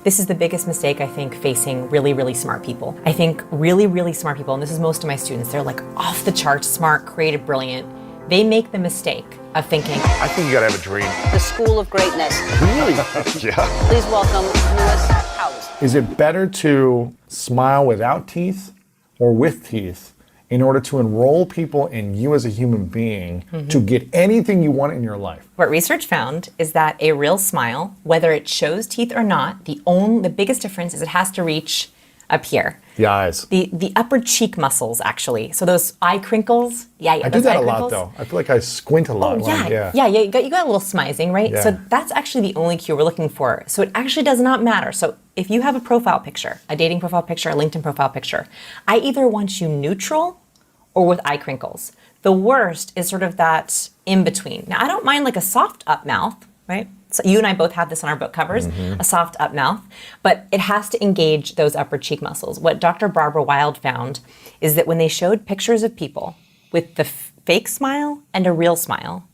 This is the biggest mistake, I think, facing really, really smart people. I think really, really smart people, and this is most of my students, they're like off the charts, smart, creative, brilliant. They make the mistake of thinking, I think you gotta have a dream. The School of Greatness. Really? Yeah. Please welcome Lewis House. Is it better to smile without teeth or with teeth in order to enroll people in you as a human being to get anything you want in your life? what research found is that a real smile, whether it shows teeth or not, the biggest difference is it has to reach up here. The eyes. The upper cheek muscles, actually. So those eye crinkles, I do that a lot, though. I feel like I squint a lot. You got a little smizing, right? Yeah. So that's actually the only cue we're looking for. So it actually does not matter. So if you have a profile picture, a dating profile picture, a LinkedIn profile picture, I either want you neutral or with eye crinkles. The worst is sort of that in between. Now, I don't mind like a soft up mouth, right? So you and I both have this on our book covers, a soft up mouth, but it has to engage those upper cheek muscles. What Dr. Barbara Wild found is that when they showed pictures of people with the fake smile and a real smile,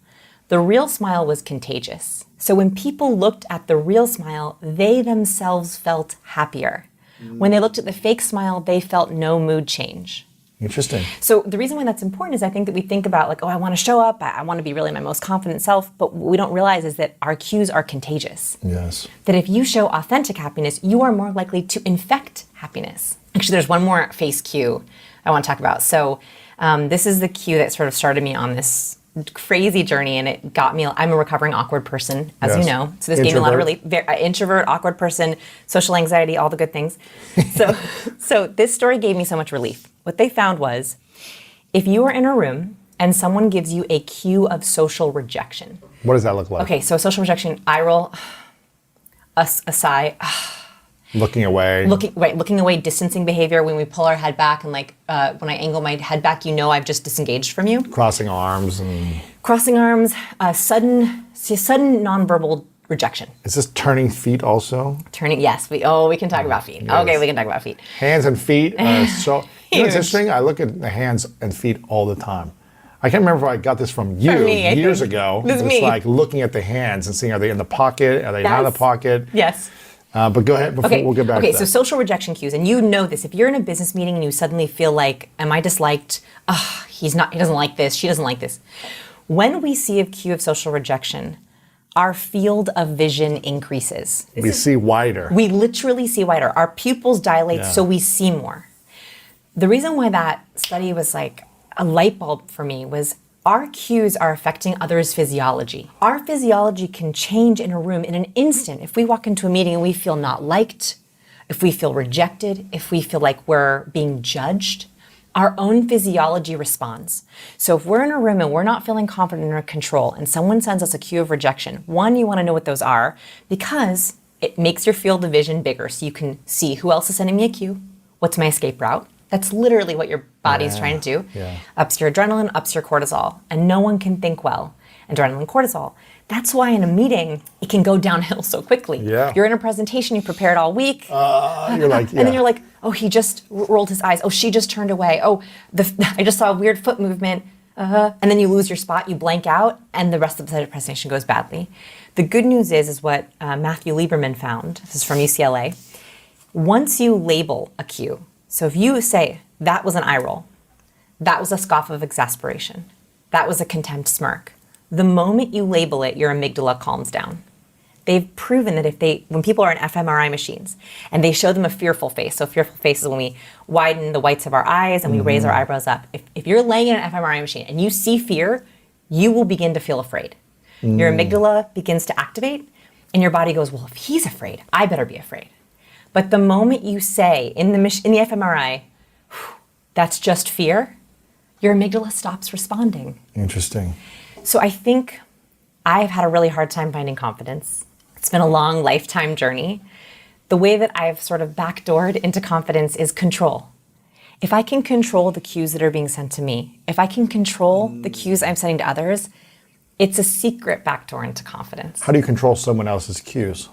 the real smile was contagious. So when people looked at the real smile, they themselves felt happier. When they looked at the fake smile, they felt no mood change. Interesting. So the reason why that's important is I think that we think about like, oh, I want to show up, I want to be really my most confident self, but what we don't realize is that our cues are contagious. Yes. That if you show authentic happiness, you are more likely to infect happiness. Actually, there's one more face cue I want to talk about. So this is the cue that sort of started me on this crazy journey, and it got me. I'm a recovering awkward person, as you know. So this gave me a lot of relief. Introvert, awkward person, social anxiety, all the good things. So this story gave me so much relief. What they found was, if you are in a room and someone gives you a cue of social rejection. What does that look like? Okay, so social rejection, eye roll, a sigh. Looking away. Looking away, distancing behavior. When we pull our head back and when I angle my head back, you know I've just disengaged from you. Crossing arms. Sudden nonverbal rejection. Is this turning feet also? Yes. We can talk about feet. Yes. Okay, we can talk about feet. Hands and feet are so... You know what's interesting? I look at the hands and feet all the time. I can't remember if I got this from you years ago. This is it's me. like looking at the hands and seeing, are they in the pocket? Are they not in the pocket? Yes. But go ahead, we'll get back to that. Okay, so social rejection cues, and you know this. If you're in a business meeting and you suddenly feel like, am I disliked? He doesn't like this, she doesn't like this. When we see a cue of social rejection, our field of vision increases. We see wider. We literally see wider. Our pupils dilate, so we see more. The reason why that study was like a light bulb for me was our cues are affecting others' physiology. Our physiology can change in a room in an instant. If we walk into a meeting and we feel not liked, if we feel rejected, if we feel like we're being judged, our own physiology responds. So if we're in a room and we're not feeling confident or in control and someone sends us a cue of rejection, one, you want to know what those are because it makes your field of vision bigger so you can see who else is sending me a cue, what's my escape route. That's literally what your body's trying to do. Ups your adrenaline, ups your cortisol. And no one can think well. Adrenaline, cortisol. That's why in a meeting, it can go downhill so quickly. Yeah. You're in a presentation, you prepared all week. You're like, And then you're like, oh, he just rolled his eyes. Oh, she just turned away. Oh, I just saw a weird foot movement. And then you lose your spot, you blank out, and the rest of the presentation goes badly. The good news is what Matthew Lieberman found. This is from UCLA. Once you label a cue, so if you say, that was an eye roll, that was a scoff of exasperation, that was a contempt smirk, the moment you label it, your amygdala calms down. They've proven that when people are in fMRI machines and they show them a fearful face, so fearful face is when we widen the whites of our eyes and we raise our eyebrows up. If you're laying in an fMRI machine and you see fear, you will begin to feel afraid. Your amygdala begins to activate and your body goes, well, if he's afraid, I better be afraid. But the moment you say in the fMRI, that's just fear, your amygdala stops responding. Interesting. So I think I've had a really hard time finding confidence. It's been a long lifetime journey. The way that I've sort of backdoored into confidence is control. If I can control the cues that are being sent to me, if I can control the cues I'm sending to others, it's a secret backdoor into confidence. How do you control someone else's cues?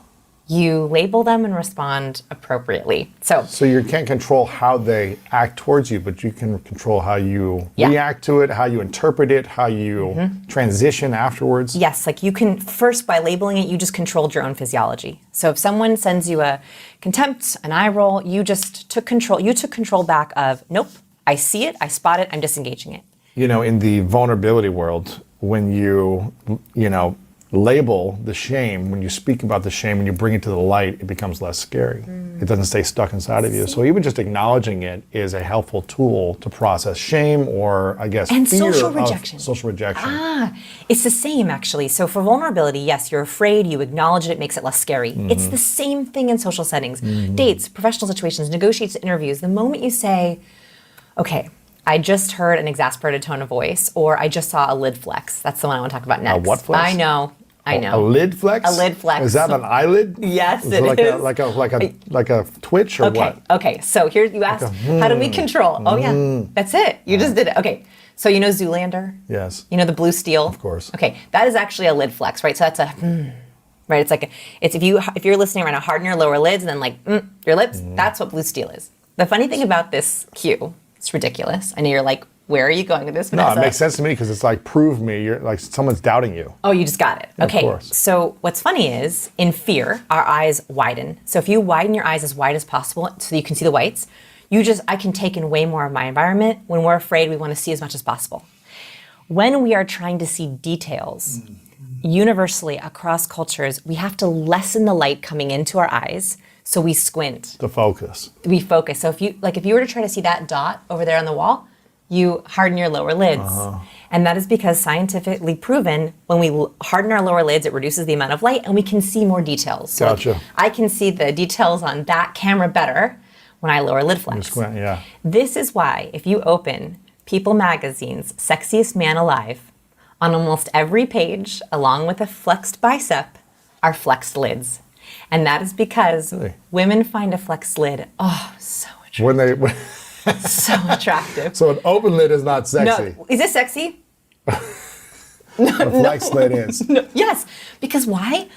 You label them and respond appropriately. So you can't control how they act towards you, but you can control how you Yeah. react to it, how you interpret it, how you transition afterwards. yes, like you can first, by labeling it, you just controlled your own physiology. So if someone sends you a contempt, an eye roll, you just took control. You took control back of, nope, I see it, I spot it, I'm disengaging it. You know, in the vulnerability world, when you label the shame, when you speak about the shame, when you bring it to the light, it becomes less scary. It doesn't stay stuck inside of you. So even just acknowledging it is a helpful tool to process shame, or I guess And fear social of rejection. social rejection. It's the same, actually. So for vulnerability, yes, you're afraid, you acknowledge it, it makes it less scary. It's the same thing in social settings. Dates, professional situations, negotiations, interviews. The moment you say, okay, I just heard an exasperated tone of voice, or I just saw a lid flex. That's the one I want to talk about next. what flex? I know. A lid flex? A lid flex. Is that an eyelid? Yes, Is it like is. like a twitch or Okay. what? Okay. So here you asked, how do we control? Oh yeah, that's it. You just did it. Okay. So you know Zoolander? Yes. You know the blue steel? Of course. Okay. That is actually a lid flex, right? So that's a right. It's like it's if you're listening right now, harden your lower lids and then like your lips. That's what blue steel is. The funny thing about this cue, it's ridiculous. I know you're like, where are you going with this, No, Vanessa? it makes sense to me because it's like, prove me. You're like, someone's doubting you. Oh, you just got it. Okay. course. So what's funny is in fear, our eyes widen. So if you widen your eyes as wide as possible so you can see the whites, I can take in way more of my environment. When we're afraid, we want to see as much as possible. When we are trying to see details, universally across cultures, we have to lessen the light coming into our eyes. So we squint, The focus. we focus. So if you were to try to see that dot over there on the wall, you harden your lower lids. And that is because scientifically proven, when we harden our lower lids, it reduces the amount of light and we can see more details. So Gotcha. I can see the details on that camera better when I lower lid flex. Squint, yeah. This is why if you open People Magazine's Sexiest Man Alive, on almost every page, along with a flexed bicep, are flexed lids. And that is because Really? women find a flexed lid, so attractive. When they, So attractive. so an open lid is not sexy. No, is it sexy? A flex lid is. No. Yes, because why?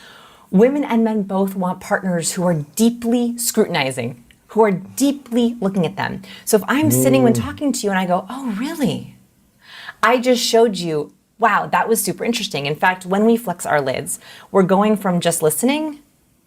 Women and men both want partners who are deeply scrutinizing, who are deeply looking at them. So if I'm sitting when talking to you and I go, oh, really? I just showed you, wow, that was super interesting. In fact, when we flex our lids, we're going from just listening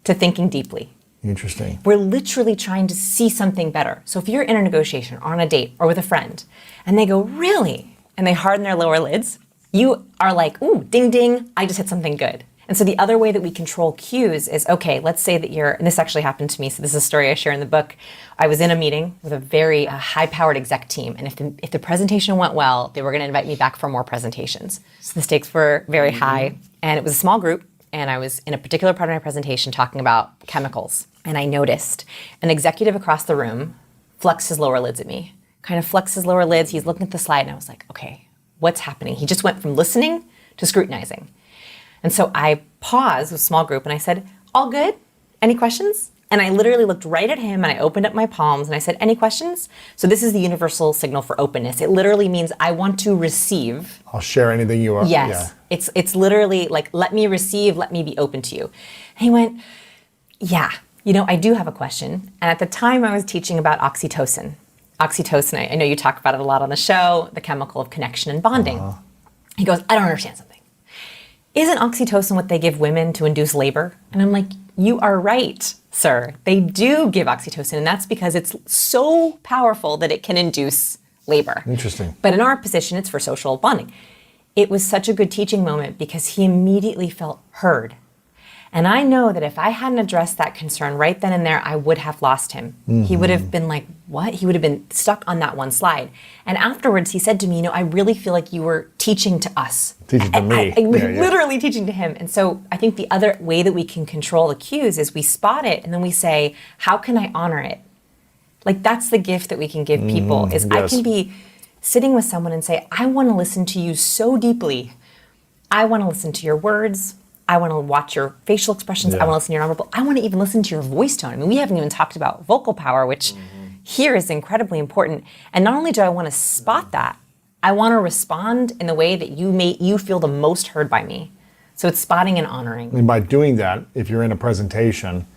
to thinking deeply. Interesting. We're literally trying to see something better. So if you're in a negotiation or on a date or with a friend and they go, really? And they harden their lower lids, you are like, ooh, ding, ding, I just hit something good. And so the other way that we control cues is, okay, let's say that and this actually happened to me, so this is a story I share in the book. I was in a meeting with a very high-powered exec team, and if the presentation went well, they were gonna invite me back for more presentations. So the stakes were very high, and it was a small group, and I was in a particular part of my presentation talking about chemicals. And I noticed an executive across the room flex his lower lids at me, kind of flex his lower lids. He's looking at the slide, and I was like, okay, what's happening? He just went from listening to scrutinizing. And so I paused with a small group, and I said, all good? Any questions? And I literally looked right at him, and I opened up my palms, and I said, any questions? So this is the universal signal for openness. It literally means I want to receive. I'll share anything you are. Yes. Yeah. It's literally like, let me receive, let me be open to you. And he went, yeah, I do have a question. And at the time I was teaching about oxytocin. Oxytocin, I know you talk about it a lot on the show, the chemical of connection and bonding. He goes, I don't understand something. Isn't oxytocin what they give women to induce labor? And I'm like, you are right, sir. They do give oxytocin, and that's because it's so powerful that it can induce labor. Interesting. But in our position, it's for social bonding. It was such a good teaching moment because he immediately felt heard. And I know that if I hadn't addressed that concern right then and there, I would have lost him. He would have been like, what? He would have been stuck on that one slide. And afterwards, he said to me, I really feel like you were teaching to us. Teaching to me. I was Yeah, yeah. literally teaching to him. And so I think the other way that we can control the cues is we spot it and then we say, how can I honor it? Like that's the gift that we can give people is I yes. can be sitting with someone and say, I want to listen to you so deeply. I want to listen to your words. I want to watch your facial expressions. I Yeah. want to listen to your nonverbal. I want to even listen to your voice tone. I mean, we haven't even talked about vocal power, which here is incredibly important. And not only do I want to spot that, I want to respond in the way that you feel the most heard by me. So it's spotting and honoring. And by doing that, if you're in a presentation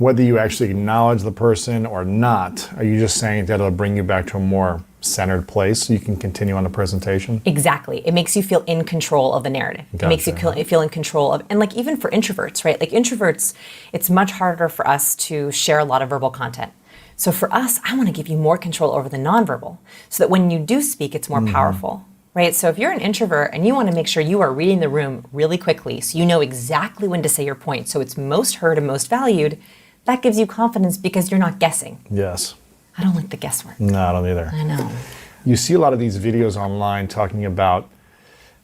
whether you actually acknowledge the person or not, are you just saying that it'll bring you back to a more centered place so you can continue on the presentation? Exactly. It makes you feel in control of the narrative. It makes you feel in control of, and like even for introverts, right? Like introverts, it's much harder for us to share a lot of verbal content. So for us, I want to give you more control over the nonverbal so that when you do speak, it's more powerful, right? So if you're an introvert and you want to make sure you are reading the room really quickly so you know exactly when to say your point, so it's most heard and most valued, that gives you confidence because you're not guessing. Yes. I don't like the guesswork. No, I don't either. I know. You see a lot of these videos online talking about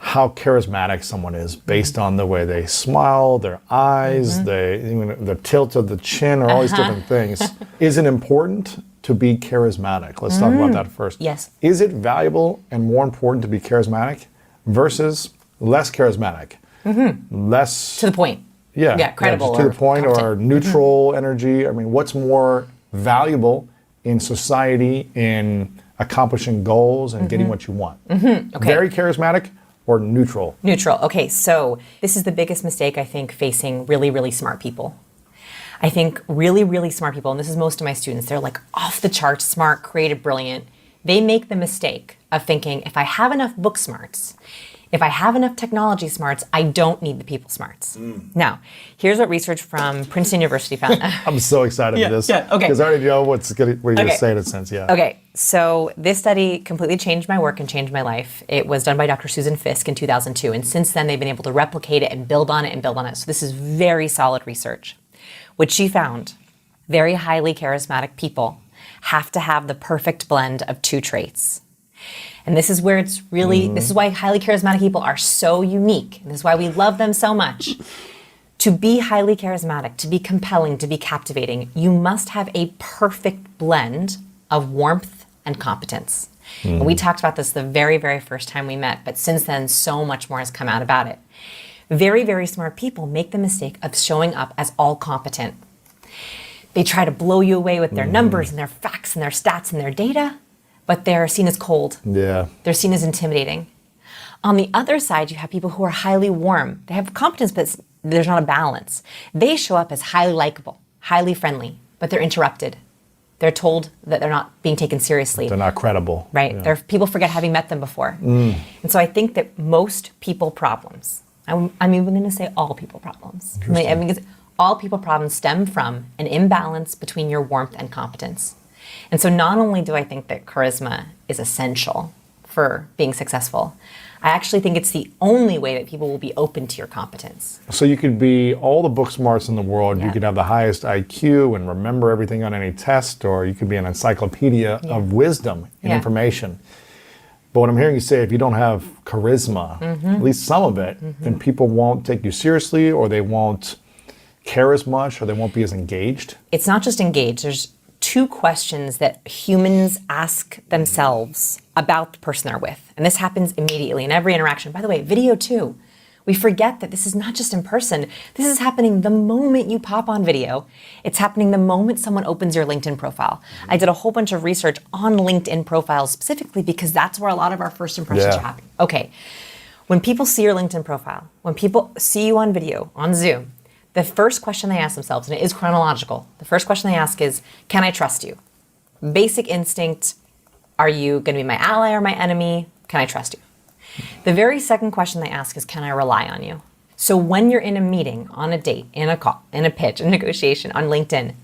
how charismatic someone is based on the way they smile, their eyes, the tilt of the chin, or all these different things. Is it important to be charismatic? Let's talk about that first. Yes. Is it valuable and more important to be charismatic versus less charismatic? Less To the point. yeah, credible just to or the point, or competent. neutral energy. I mean, what's more valuable in society in accomplishing goals and getting what you want? Okay. Very charismatic or neutral? Neutral. Okay, so this is the biggest mistake I think facing really, really smart people. I think really, really smart people, and this is most of my students, they're like off the charts, smart, creative, brilliant. They make the mistake of thinking, if I have enough book smarts, if I have enough technology smarts, I don't need the people smarts. Now, here's what research from Princeton University found. I'm so excited for this. yeah, okay. Because I already know what you're going to Okay. say in a sense, yeah. Okay, so this study completely changed my work and changed my life. It was done by Dr. Susan Fisk in 2002, and since then they've been able to replicate it and build on it and build on it. So this is very solid research. What she found, very highly charismatic people have to have the perfect blend of two traits. And this is where it's really, this is why highly charismatic people are so unique. And this is why we love them so much. To be highly charismatic, to be compelling, to be captivating, you must have a perfect blend of warmth and competence. And we talked about this the very, very first time we met, but since then, so much more has come out about it. Very, very smart people make the mistake of showing up as all competent. They try to blow you away with their numbers and their facts and their stats and their data, but they're seen as cold. Yeah. They're seen as intimidating. On the other side, you have people who are highly warm. They have competence, but there's not a balance. They show up as highly likable, highly friendly, but they're interrupted. They're told that they're not being taken seriously. They're not credible. Right. Yeah. People forget having met them before. And so I think that most people problems, I'm even going to say all people problems. I mean, because all people problems stem from an imbalance between your warmth and competence. And so not only do I think that charisma is essential for being successful, I actually think it's the only way that people will be open to your competence. So you could be all the book smarts in the world. Yeah. You could have the highest IQ and remember everything on any test, or you could be an encyclopedia of wisdom and Yeah. information. But what I'm hearing you say, if you don't have charisma, at least some of it, then people won't take you seriously, or they won't care as much, or they won't be as engaged. It's not just engaged. There's two questions that humans ask themselves about the person they're with. And this happens immediately in every interaction. By the way, video too. We forget that this is not just in person. This is happening the moment you pop on video. It's happening the moment someone opens your LinkedIn profile. I did a whole bunch of research on LinkedIn profiles specifically because that's where a lot of our first impressions Yeah. are happening. Okay, when people see your LinkedIn profile, when people see you on video, on Zoom, the first question they ask themselves, and it is chronological, the first question they ask is, can I trust you? Basic instinct, are you going to be my ally or my enemy? Can I trust you? The very second question they ask is, can I rely on you? So when you're in a meeting, on a date, in a call, in a pitch, a negotiation, on LinkedIn,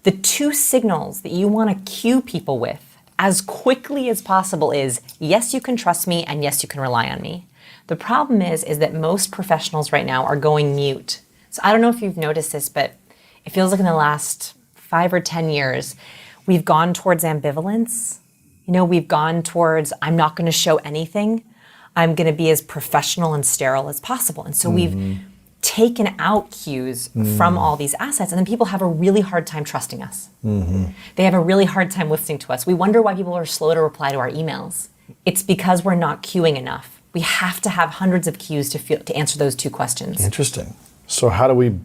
the two signals that you want to cue people with as quickly as possible is, yes, you can trust me, and yes, you can rely on me. The problem is that most professionals right now are going mute. So I don't know if you've noticed this, but it feels like in the last 5 or 10 years, we've gone towards ambivalence. You know, we've gone towards, I'm not going to show anything. I'm going to be as professional and sterile as possible. And so we've taken out cues from all these assets, and then people have a really hard time trusting us. They have a really hard time listening to us. We wonder why people are slow to reply to our emails. It's because we're not cueing enough. We have to have hundreds of cues to answer those two questions. Interesting. So how do we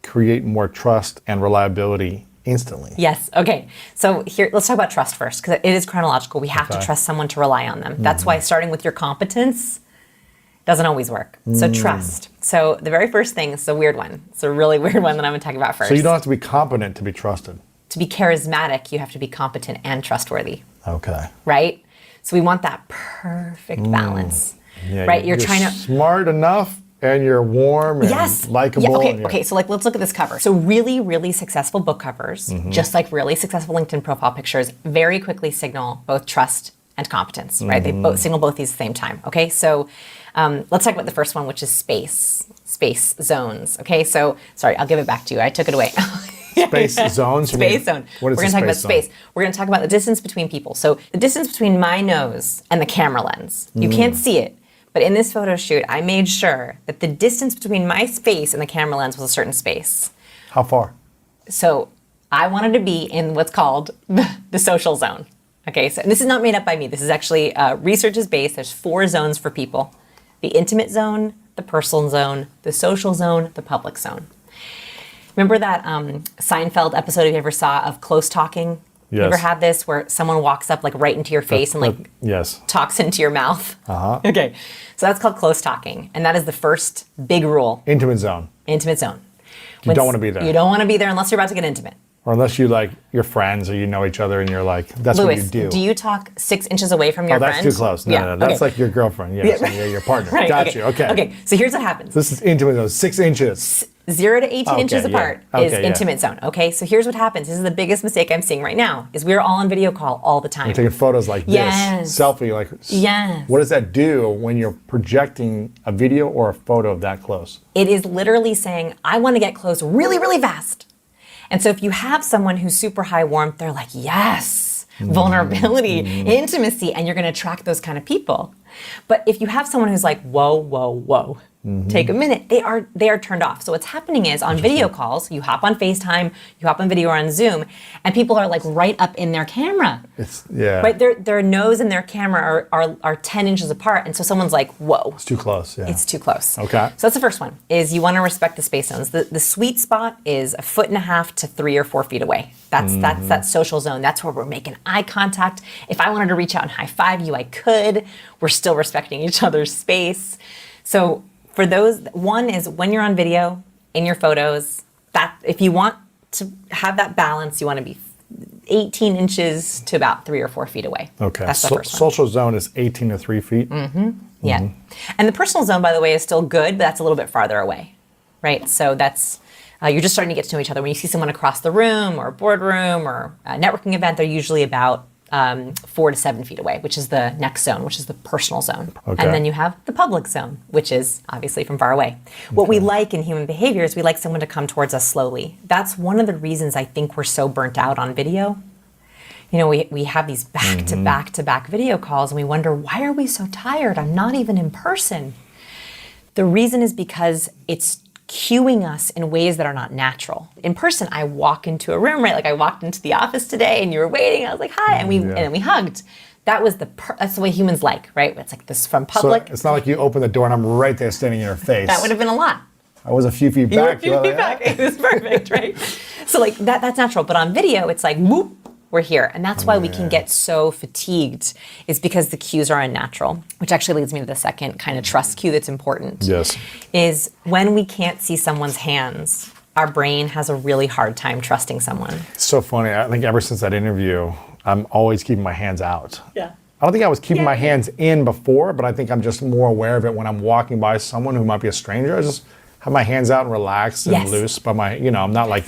create more trust and reliability instantly? Yes. Okay. So here, let's talk about trust first, because it is chronological. We have to trust someone to rely on them. That's why starting with your competence Doesn't always work. So trust. So the very first thing is a weird one. It's a really weird one that I'm going to talk about first. So you don't have to be competent to be trusted. To be charismatic, you have to be competent and trustworthy, Okay. right? So we want that perfect balance, Yeah, right? You're trying to smart enough and you're warm and yes, likable. Yeah, okay, and you're- okay. So like, let's look at this cover. So really, really successful book covers, just like really successful LinkedIn profile pictures, very quickly signal both trust and competence, right? They both signal both these at the same time. Okay, so let's talk about the first one, which is space zones. Okay, so sorry, I'll give it back to you. I took it away. Space zones? You mean- Space zone. What is We're a going to talk about space zone? space. We're going to talk about the distance between people. So the distance between my nose and the camera lens. You can't see it, but in this photo shoot, I made sure that the distance between my space and the camera lens was a certain space. How far? So I wanted to be in what's called the social zone. Okay, so this is not made up by me. This is actually research is based. There's 4 zones for people: the intimate zone, the personal zone, the social zone, the public zone. Remember that Seinfeld episode you ever saw of close talking? You Yes. ever had this where someone walks up like right into your face and like Yes. talks into your mouth? Okay, so that's called close talking, and that is the first big rule. Intimate zone. Intimate zone. You don't want to be there. You don't want to be there unless you're about to get intimate. Or unless you like your friends or you know each other and you're like, that's what Louis, you do. you talk 6 inches away from your Oh, that's friend? too close. No, that's okay. like your girlfriend. Yes, yeah, your partner. Right, Got you. Okay. Okay, so here's what happens. This is intimate zone, 6 inches. 0 to 18 Okay, inches yeah. apart Okay, is yeah. intimate zone. Okay, so here's what happens. This is the biggest mistake I'm seeing right now. Is we're all on video call all the time. You're taking photos like Yes. this, selfie like. Yes. What does that do when you're projecting a video or a photo of that close? It is literally saying, I want to get close really, really fast. And so if you have someone who's super high warmth, they're like, yes, vulnerability, intimacy, and you're going to attract those kind of people. But if you have someone who's like, whoa, whoa, whoa, take a minute, they are turned off. So what's happening is on video calls, you hop on FaceTime, you hop on video or on Zoom, and people are like right up in their camera. Yeah. Right, their nose and their camera are 10 inches apart, and so someone's like, whoa. It's too close. Yeah. It's too close. Okay. So that's the first one, is you want to respect the space zones. The sweet spot is 1.5 feet to 3 or 4 feet away. That's that social zone. That's where we're making eye contact. If I wanted to reach out and high five you, I could. We're still respecting each other's space. So for those, one is when you're on video, in your photos, that if you want to have that balance, you want to be 18 inches to about 3 or 4 feet away. Okay. That's the first one. Social zone is 18 to 3 feet. Yeah. And the personal zone, by the way, is still good, but that's a little bit farther away, right? So that's, you're just starting to get to know each other. When you see someone across the room or a boardroom or a networking event, they're usually about 4 to 7 feet away, which is the next zone, which is the personal zone. Okay. And then you have the public zone, which is obviously from far away. What we like in human behavior is we like someone to come towards us slowly. That's one of the reasons I think we're so burnt out on video. You know, we have these back-to-back video calls and we wonder, why are we so tired? I'm not even in person. The reason is because it's cueing us in ways that are not natural. In person, I walk into a room, right? Like I walked into the office today and you were waiting. I was like, hi, and then we hugged. That was that's the way humans like, right? It's like this from public. So it's not like you open the door and I'm right there standing in your face. That would have been a lot. I was a few feet You were a back. few You're feet like, back. It was perfect, right? So like that's natural. But on video, it's like, whoop, we're here. And that's why we can get so fatigued, is because the cues are unnatural, which actually leads me to the second kind of trust cue that's important. Yes. Is when we can't see someone's hands, our brain has a really hard time trusting someone. It's so funny. I think ever since that interview, I'm always keeping my hands out. Yeah. I don't think I was keeping my hands in before, but I think I'm just more aware of it when I'm walking by someone who might be a stranger. I just have my hands out and relaxed and Yes. loose, but I'm not like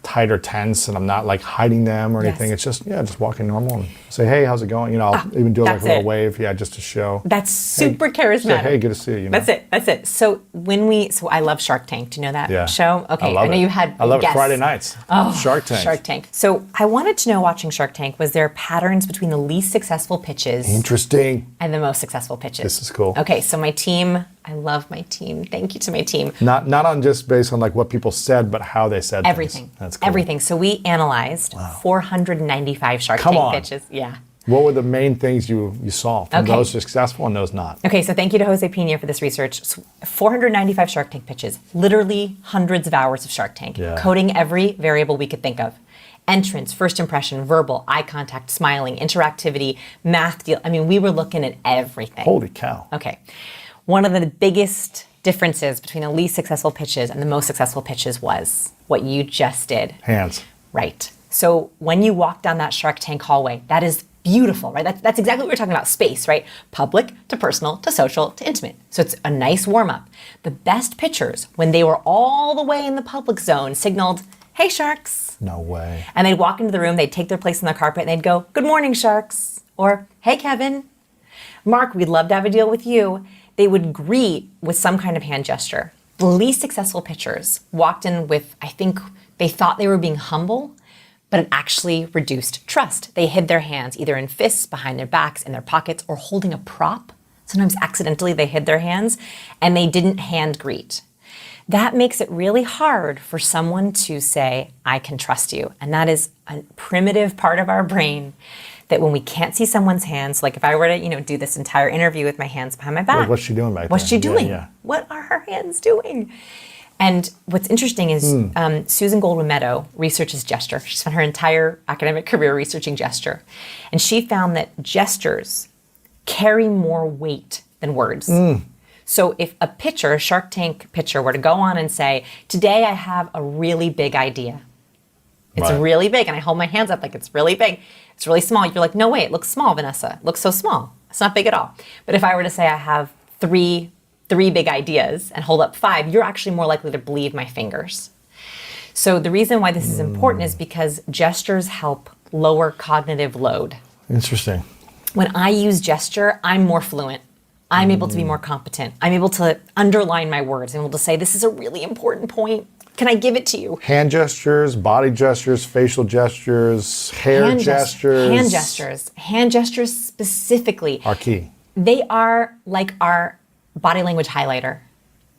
tight or tense, and I'm not like hiding them or anything. Yes. It's just, just walking normal and say, hey, how's it going? I'll even do like a that's little it. wave, just to show. That's super Say, charismatic. hey, good to see you. That's it. So so I love Shark Tank. Do you know that Yeah. show? Okay, I love know it. you had I love it guests. Friday nights. Oh, Shark Tank. Shark Tank. So I wanted to know, watching Shark Tank, was there patterns between the least successful pitches Interesting. and the most successful pitches? This is cool. Okay, so my team, I love my team. Thank you to my team. Not on just based on like what people said, but how they said Everything. things. That's cool. Everything. So we analyzed 495 Shark Come Tank on. pitches. Yeah. What were the main things you saw from Okay. those successful and those not? Okay, so thank you to Jose Pina for this research. So 495 Shark Tank pitches, literally hundreds of hours of Shark Tank, Yeah. coding every variable we could think of. Entrance, first impression, verbal, eye contact, smiling, interactivity, math deal. I mean, we were looking at everything. Holy cow. Okay. One of the biggest differences between the least successful pitches and the most successful pitches was what you just did. Hands. Right. So when you walk down that Shark Tank hallway, that is beautiful, right? That's exactly what we're talking about, space, right? Public to personal to social to intimate. So it's a nice warm-up. The best pitchers, when they were all the way in the public zone, signaled, hey, sharks. No way. And they'd walk into the room, they'd take their place on the carpet, and they'd go, good morning, sharks. Or, hey, Kevin. Mark, we'd love to have a deal with you. They would greet with some kind of hand gesture. The least successful pitchers walked in with, I think they thought they were being humble, but it actually reduced trust. They hid their hands either in fists, behind their backs, in their pockets, or holding a prop. Sometimes accidentally they hid their hands, and they didn't hand greet. That makes it really hard for someone to say, I can trust you. And that is a primitive part of our brain that when we can't see someone's hands, like if I were to, do this entire interview with my hands behind my back. Like, what's she doing back there? What's she doing? Yeah. What are her hands doing? And what's interesting is Susan Goldwyn Meadow researches gesture. She spent her entire academic career researching gesture. And she found that gestures carry more weight than words. So if a pitcher, a Shark Tank pitcher, were to go on and say, today I have a really big idea. It's Right. really big. And I hold my hands up like it's really big. It's really small. You're like, no way, it looks small, Vanessa. It looks so small. It's not big at all. But if I were to say I have three big ideas and hold up 5, you're actually more likely to believe my fingers. So the reason why this is important is because gestures help lower cognitive load. Interesting. When I use gesture, I'm more fluent. I'm able to be more competent. I'm able to underline my words. I'm able to say, this is a really important point. Can I give it to you? Hand gestures, body gestures, facial gestures, hair gestures. Hand gestures. Hand gestures specifically. Are key. They are like our body language highlighter.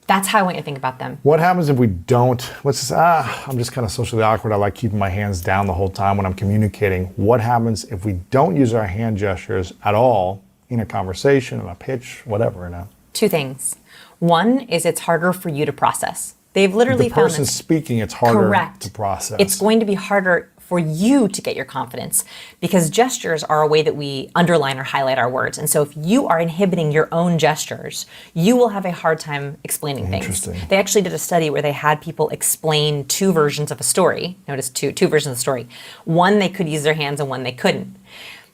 That's how I want you to think about them. What happens if we don't? I'm just kind of socially awkward. I like keeping my hands down the whole time when I'm communicating. What happens if we don't use our hand gestures at all in a conversation, in a pitch, whatever? 2 things. One is it's harder for you to process. They've literally The found person this. speaking, it's harder Correct. to process. It's going to be harder for you to get your confidence because gestures are a way that we underline or highlight our words. And so if you are inhibiting your own gestures, you will have a hard time explaining things. Interesting. They actually did a study where they had people explain 2 versions of a story. Notice two versions of the story. One, they could use their hands and one they couldn't.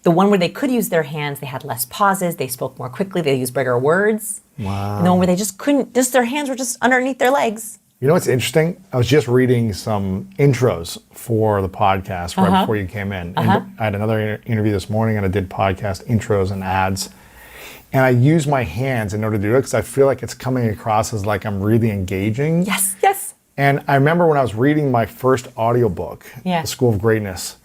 The one where they could use their hands, they had less pauses, they spoke more quickly, they used bigger words. Wow. And the one where they just couldn't, their hands were just underneath their legs. You know what's interesting? I was just reading some intros for the podcast right before you came in. And I had another interview this morning and I did podcast intros and ads. And I use my hands in order to do it because I feel like it's coming across as like I'm really engaging. Yes. And I remember when I was reading my first audiobook, Yeah. The School of Greatness,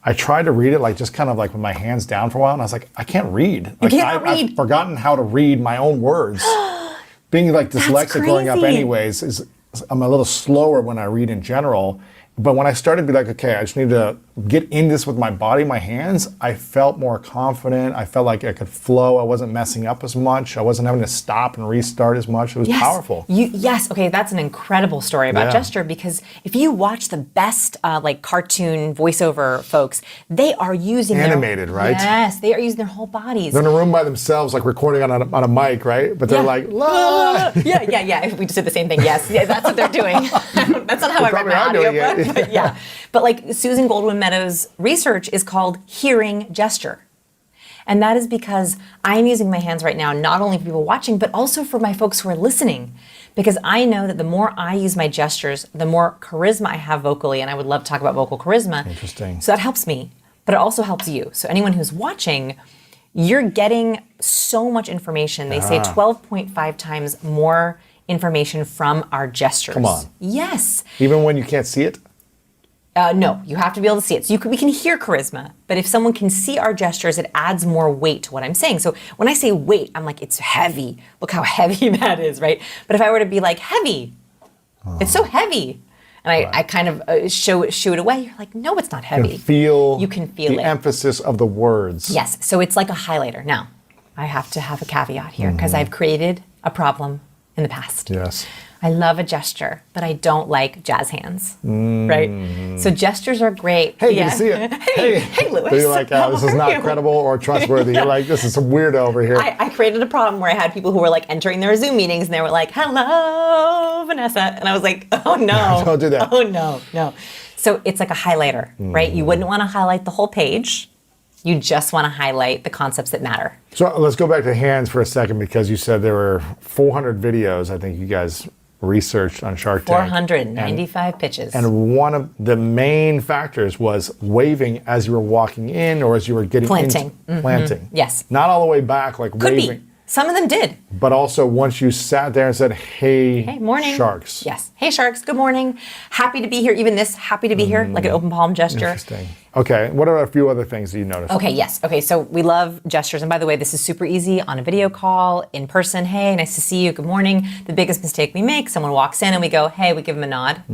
I tried to read it like just kind of like with my hands down for a while and I was like, I can't read. Like, cannot read. I've forgotten how to read my own words. Being like dyslexic growing up crazy. anyways, I'm a little slower when I read in general. But when I started to be like, okay, I just need to get in this with my body, my hands, I felt more confident. I felt like I could flow. I wasn't messing up as much. I wasn't having to stop and restart as much. It was powerful. Yes. Okay, that's an incredible story about Yeah. gesture because if you watch the best like cartoon voiceover folks, they are using Animated, right? Yes, they are using their whole bodies. They're in a room by themselves, like recording on a mic, right? But they're like, la. Yeah. We just did the same thing. Yes, yeah, that's what they're doing. That's not how I read probably my are doing audiobook. it. But yeah, but like Susan Goldwyn Meadows' research is called hearing gesture. And that is because I'm using my hands right now, not only for people watching, but also for my folks who are listening. Because I know that the more I use my gestures, the more charisma I have vocally, and I would love to talk about vocal charisma. Interesting. So that helps me, but it also helps you. So anyone who's watching, you're getting so much information. They say 12.5 times more information from our gestures. Come on. Yes. Even when you can't see it? No, you have to be able to see it. So we can hear charisma, but if someone can see our gestures, it adds more weight to what I'm saying. So when I say weight, I'm like, it's heavy. Look how heavy that is, right? But if I were to be like, heavy, it's so heavy. And I kind of shoo it away. You're like, no, it's not heavy. You can feel the it. emphasis of the words. Yes, so it's like a highlighter. Now, I have to have a caveat here because I've created a problem in the past. Yes. I love a gesture, but I don't like jazz hands, right? So gestures are great. Hey, good to see you. Hey, Louis. So you're like, this is How are not you? credible or trustworthy. Yeah. You're like, this is some weirdo over here. I created a problem where I had people who were like entering their Zoom meetings and they were like, hello, Vanessa. And I was like, oh no. Don't do that. Oh no. So it's like a highlighter, right? You wouldn't want to highlight the whole page. You just want to highlight the concepts that matter. So let's go back to hands for a second, because you said there were 400 videos, I think you guys researched on Shark Tank. 495 pitches. And one of the main factors was waving as you were walking in or as you were getting Planting. into planting. Yes. Not all the way back, like Could waving. be. Some of them did. But also once you sat there and said, hey, Morning. sharks. Yes. Hey, sharks. Good morning. Happy to be here. Even this, happy to be here, like an open palm gesture. Interesting. Okay. What are a few other things that you noticed? Okay, yes. Okay, so we love gestures. And by the way, this is super easy on a video call, in person. Hey, nice to see you. Good morning. The biggest mistake we make, someone walks in and we go, hey, we give them a nod.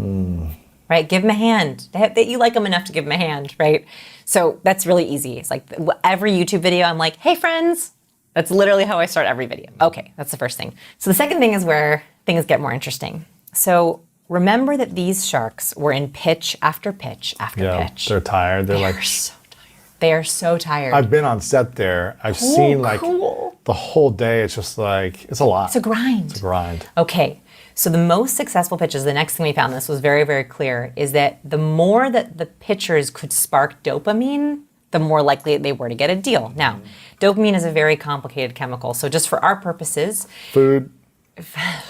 Right? Give them a hand. You like them enough to give them a hand, right? So that's really easy. It's like every YouTube video, I'm like, hey, friends. That's literally how I start every video. Okay, that's the first thing. So the second thing is where things get more interesting. So remember that these sharks were in pitch after pitch after pitch. They're tired. They're like, so tired. They are so tired. I've been on set there. I've seen like the whole day. It's just like, it's a lot. It's a grind. It's a grind. Okay, so the most successful pitches, the next thing we found, this was very, very clear, is that the more that the pitchers could spark dopamine, the more likely they were to get a deal. Now, dopamine is a very complicated chemical, so just for our purposes. Food,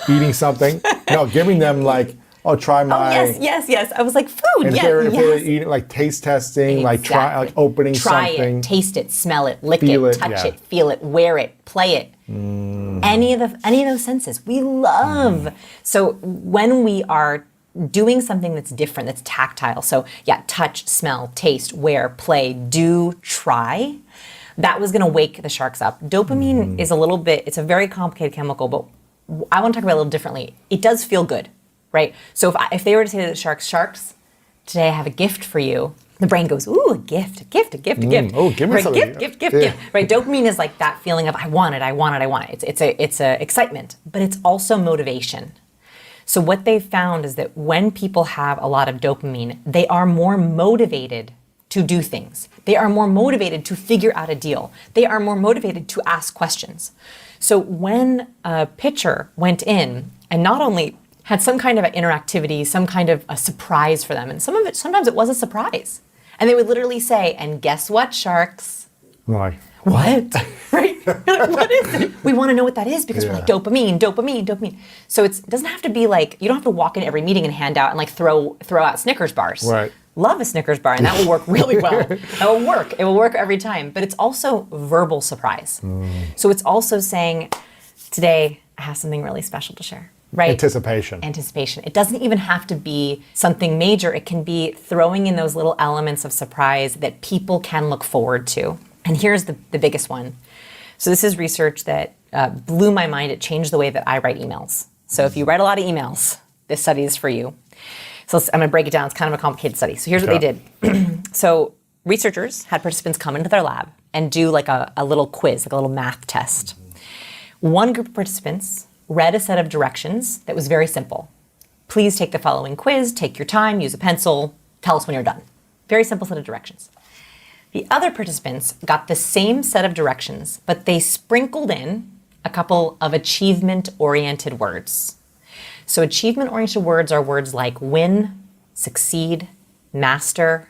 eating something. No, giving them like, try my. Oh, yes. I was like, food, And if yes. they're eating, like taste testing, like opening try something. It, taste it, smell it, lick Feel it, it, touch yeah. it, feel it, wear it, play it. Any of those senses we love. So when we are doing something that's different, that's tactile, so yeah, touch, smell, taste, wear, play, do, try, that was going to wake the sharks up. Dopamine is it's a very complicated chemical, but I want to talk about it a little differently. It does feel good, right? So if they were to say to the sharks, today I have a gift for you, the brain goes, ooh, a gift. Oh, give me right, something. Gift. Right, dopamine is like that feeling of I want it. It's a excitement, but it's also motivation. So what they've found is that when people have a lot of dopamine, they are more motivated to do things. They are more motivated to figure out a deal. They are more motivated to ask questions. So when a pitcher went in and not only had some kind of interactivity, some kind of a surprise for them, and sometimes it was a surprise. And they would literally say, and guess what, sharks? I'm like, what? Right? What is it? We want to know what that is because we're like dopamine. So it doesn't have to be like, you don't have to walk in every meeting and hand out and like throw out Snickers bars. Right. Love a Snickers bar and that will work really well. That will work. It will work every time. But it's also verbal surprise. So it's also saying, today I have something really special to share. Right? Anticipation. It doesn't even have to be something major. It can be throwing in those little elements of surprise that people can look forward to. And here's the biggest one. So this is research that blew my mind. It changed the way that I write emails. So if you write a lot of emails, this study is for you. So I'm going to break it down. It's kind of a complicated study. So here's what they did. So researchers had participants come into their lab and do like a little quiz, like a little math test. One group of participants read a set of directions that was very simple. Please take the following quiz, take your time, use a pencil, tell us when you're done. Very simple set of directions. The other participants got the same set of directions, but they sprinkled in a couple of achievement-oriented words. So achievement-oriented words are words like win, succeed, master,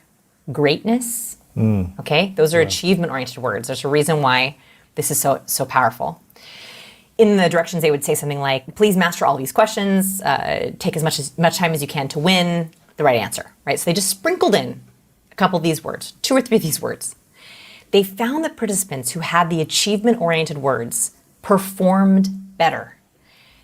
greatness. Okay, those are achievement-oriented words. There's a reason why this is so powerful. In the directions, they would say something like, please master all these questions, take as much time as you can to win the right answer, right? So they just sprinkled in a couple of these words, 2 or 3 of these words. They found that participants who had the achievement-oriented words performed better.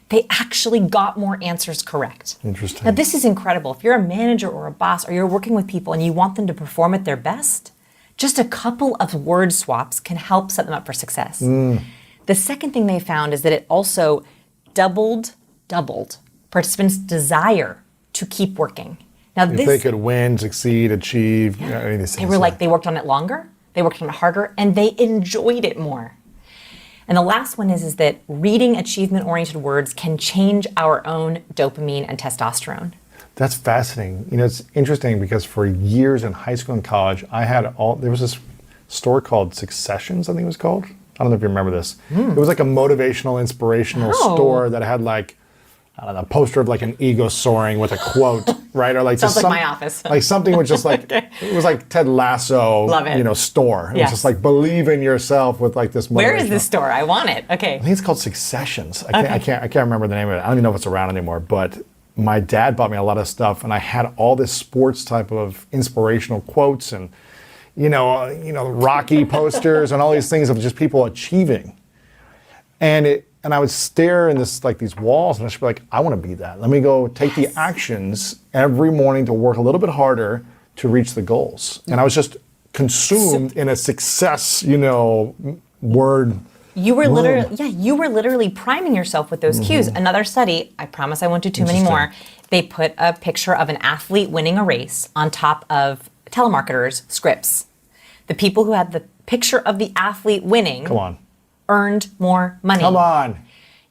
They actually got more answers correct. Interesting. Now, this is incredible. If you're a manager or a boss or you're working with people and you want them to perform at their best, just a couple of word swaps can help set them up for success. The second thing they found is that it also doubled participants' desire to keep working. Now, if they could win, succeed, achieve, any of these things. They were like, they worked on it longer, they worked on it harder, and they enjoyed it more. And the last one is that reading achievement-oriented words can change our own dopamine and testosterone. That's fascinating. You know, it's interesting because for years in high school and college, there was this store called Successions, I think it was called. I don't know if you remember this. It was like a motivational, inspirational store that had like, I don't know, a poster of like an eagle soaring with a quote, right? Or like Sounds like my office. Like something was just like, it was like Ted Lasso, Love it. store. It Yes. was just like believe in yourself with like this motivational. Where is this store? I want it. Okay. I think it's called Successions. I can't remember the name of it. I don't even know if it's around anymore, but my dad bought me a lot of stuff and I had all this sports type of inspirational quotes and Rocky posters and all these things of just people achieving. And I would stare in these walls and I should be like, I want to be that. Let me go take the actions every morning to work a little bit harder to reach the goals. And I was just consumed in a success, word. You were literally priming yourself with those cues. Another study, I promise I won't do too many more, they put a picture of an athlete winning a race on top of telemarketers' scripts. The people who had the picture of the athlete winning Come on. earned more money. Come on.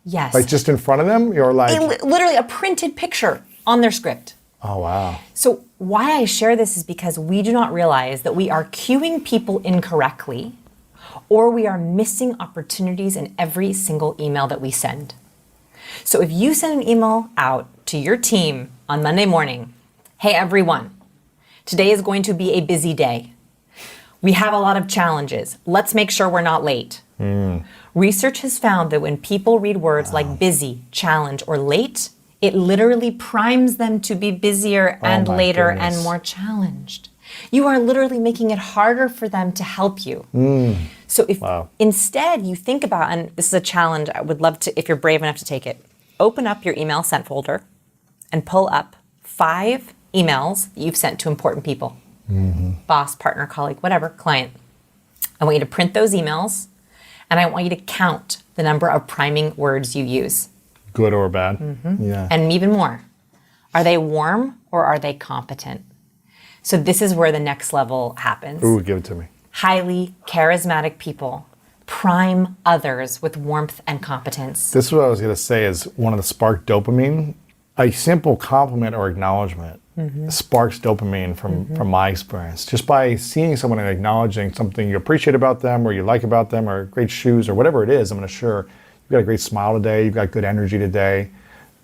Yes. Like just in front of them? You're like... Literally a printed picture on their script. Oh, wow. So why I share this is because we do not realize that we are cueing people incorrectly, or we are missing opportunities in every single email that we send. So if you send an email out to your team on Monday morning, hey everyone, today is going to be a busy day. We have a lot of challenges. Let's make sure we're not late. Research has found that when people read words like busy, challenge, or late, it literally primes them to be busier and later and more challenged. You are literally making it harder for them to help you. So if instead you think about, and this is a challenge, I would love to, if you're brave enough to take it, open up your email sent folder and pull up 5 emails that you've sent to important people. Boss, partner, colleague, whatever, client. I want you to print those emails and I want you to count the number of priming words you use. Good or bad. Yeah. And even more, are they warm or are they competent? So this is where the next level happens. Ooh, give it to me. Highly charismatic people prime others with warmth and competence. This is what I was going to say is one of the spark dopamine. A simple compliment or acknowledgement sparks dopamine from my experience. Just by seeing someone and acknowledging something you appreciate about them or you like about them or great shoes or whatever it is, I'm sure you've got a great smile today, you've got good energy today.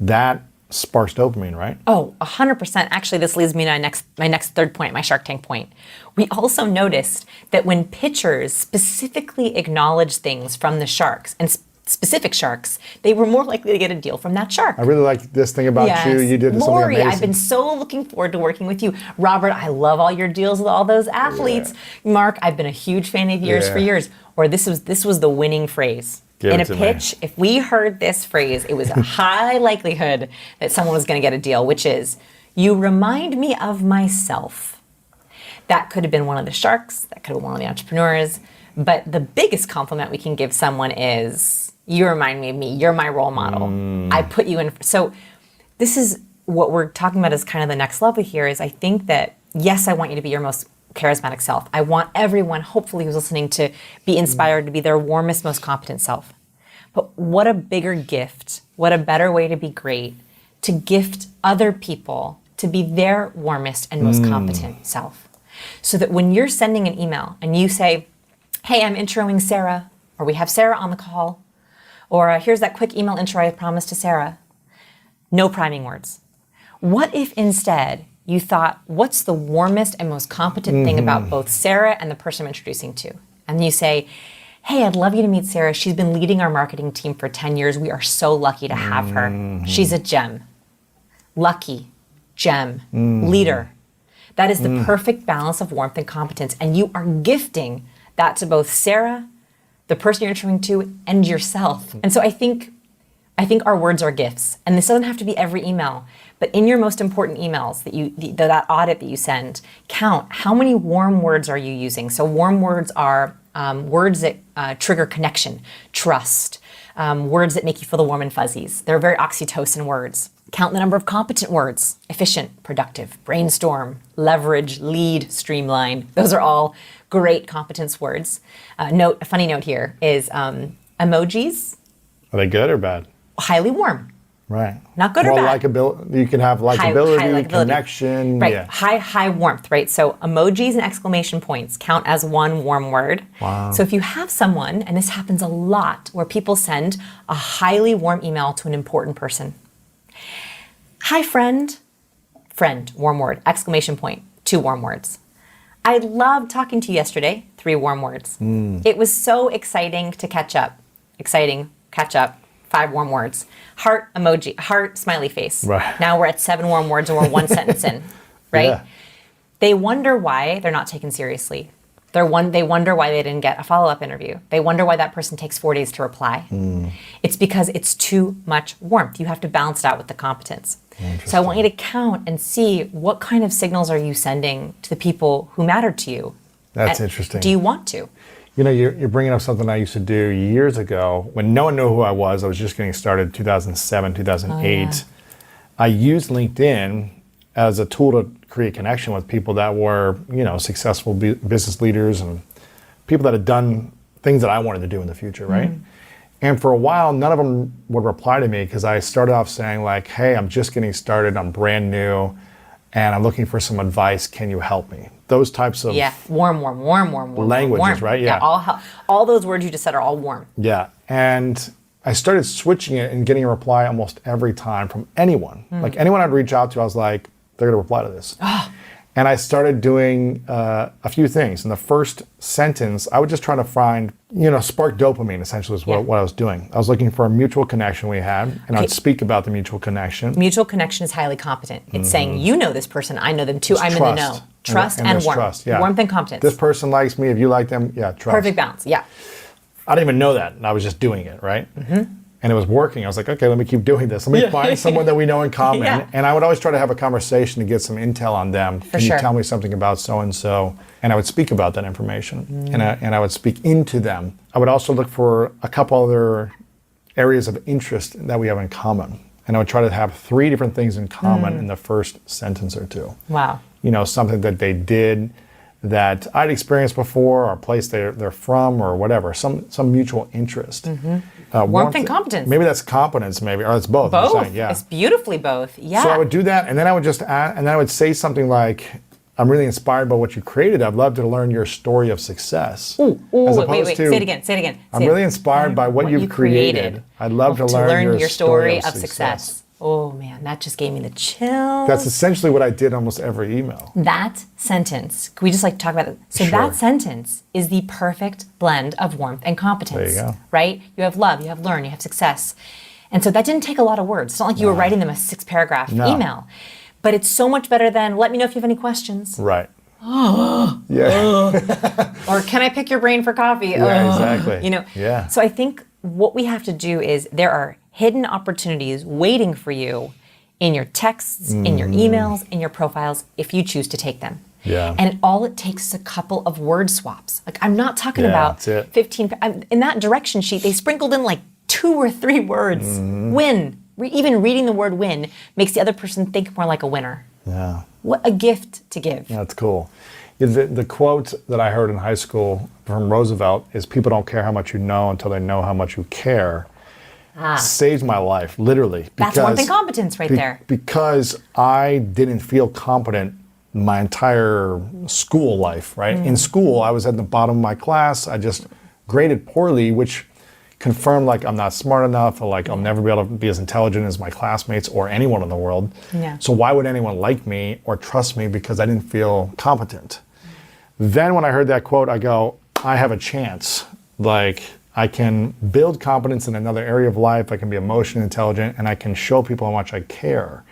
That sparks dopamine, right? Oh, 100%. Actually, this leads me to my next third point, my Shark Tank point. We also noticed that when pitchers specifically acknowledge things from the sharks, and specific sharks, they were more likely to get a deal from that shark. I really like this thing about you. You did something Lori, amazing. I've been so looking forward to working with you. Robert, I love all your deals with all those athletes. Yeah. Mark, I've been a huge fan of yours for years. Or this was the winning phrase. In a pitch, if we heard this phrase, it was a high likelihood that someone was going to get a deal, which is, you remind me of myself. That could have been one of the sharks, that could have been one of the entrepreneurs, but the biggest compliment we can give someone is, you remind me of me, you're my role model. I put you in. So this is what we're talking about as kind of the next level here is I think that, yes, I want you to be your most charismatic self. I want everyone, hopefully, who's listening to be inspired to be their warmest, most competent self. But what a bigger gift, what a better way to be great, to gift other people to be their warmest and most competent self. So that when you're sending an email and you say, hey, I'm introing Sarah, or we have Sarah on the call, or here's that quick email intro I promised to Sarah, no priming words. What if instead you thought, what's the warmest and most competent thing about both Sarah and the person I'm introducing to? And you say, hey, I'd love you to meet Sarah. She's been leading our marketing team for 10 years. We are so lucky to have her. She's a gem. Lucky, gem, leader. That is the perfect balance of warmth and competence. And you are gifting that to both Sarah, the person you're introing to, and yourself. And so I think our words are gifts. And this doesn't have to be every email. But in your most important emails, that audit that you send, count how many warm words are you using. So warm words are words that trigger connection, trust, words that make you feel the warm and fuzzies. They're very oxytocin words. Count the number of competent words: efficient, productive, brainstorm, leverage, lead, streamline. Those are all great competence words. A funny note here is Emojis, Are they good or bad? highly warm. Right. Not good or Well, bad. likability. You can have likability, connection. Right. Yeah. High warmth, right? So emojis and exclamation points count as one warm word. Wow. So if you have someone, and this happens a lot, where people send a highly warm email to an important person. Hi, friend. Friend, warm word. Exclamation point, 2 warm words. I loved talking to you yesterday, 3 warm words. It was so exciting to catch up. Exciting, catch up. 5 warm words. Heart emoji, heart smiley face. Right. Now we're at 7 warm words and we're 1 sentence in, right? Yeah. They wonder why they're not taken seriously. They wonder why they didn't get a follow-up interview. They wonder why that person takes 4 days to reply. It's because it's too much warmth. You have to balance it out with the competence. So I want you to count and see what kind of signals are you sending to the people who matter to you. That's And interesting. Do you want to? You know, you're bringing up something I used to do years ago when no one knew who I was. I was just getting started 2007, 2008. yeah. I used LinkedIn as a tool to create connection with people that were, successful business leaders and people that had done things that I wanted to do in the future, right? And for a while, none of them would reply to me because I started off saying like, hey, I'm just getting started. I'm brand new and I'm looking for some advice. Can you help me? Those types of Warm. languages, warm. right? Yeah. All those words you just said are all warm. Yeah, and I started switching it and getting a reply almost every time from anyone. Like anyone I'd reach out to, I was like, they're gonna reply to this. And I started doing a few things. In the first sentence, I would just try to find, spark dopamine essentially is what I was doing. I was looking for a mutual connection we had, and I'd speak about the mutual connection. Mutual connection is highly competent. It's saying, you know this person, I know them too, I'm in the know. Trust and there's warmth. Trust, yeah. Warmth and competence. This person likes me, if you like them, yeah, trust. Perfect balance, yeah. I didn't even know that, and I was just doing it, right? And it was working. I was like, okay, let me keep doing this. Let me find someone that we know in common. Yeah. And I would always try to have a conversation to get some intel on them. Can you tell me something about so-and-so? And I would speak about that information. And I would speak into them. I would also look for a couple other areas of interest that we have in common. And I would try to have 3 different things in common in the first sentence or 2. Wow. Something that they did that I'd experienced before, or a place they're from, or whatever, some mutual interest. Warmth and competence. Maybe that's competence, or it's both. Both. You're saying, yeah. It's beautifully both. Yeah. So I would do that, and then I would just add, and then I would say something like, "I'm really inspired by what you created. I'd love to learn your story of success." Ooh, As wait. opposed to, Say it again. I'm really inspired by what you've created. I'd love to learn your story of success. Oh man, that just gave me the chills. That's essentially what I did almost every email. That sentence, can we just talk about it? So that sentence is the perfect blend of warmth and competence. There you go. Right? You have love, you have learn, you have success. And so that didn't take a lot of words. It's not like you were writing them a 6-paragraph email. But it's so much better than, let me know if you have any questions. Right. Yeah. Or can I pick your brain for coffee? Yeah, exactly. Yeah. So I think what we have to do is there are hidden opportunities waiting for you in your texts, in your emails, in your profiles, if you choose to take them. Yeah. And all it takes is a couple of word swaps. Like I'm not talking about that's it. 15, in that direction sheet, they sprinkled in like 2 or 3 words. Win. Even reading the word win makes the other person think more like a winner. Yeah. What a gift to give. That's cool. The quote that I heard in high school from Roosevelt is, people don't care how much you know until they know how much you care. Saved my life, literally. That's warmth and competence right there. Because I didn't feel competent my entire school life, right? In school, I was at the bottom of my class. I just graded poorly, which confirmed like I'm not smart enough, or like I'll never be able to be as intelligent as my classmates or anyone in the world. Yeah. So why would anyone like me or trust me, because I didn't feel competent? Then when I heard that quote, I go, I have a chance. Like, I can build competence in another area of life. I can be emotionally intelligent, and I can show people how much I care.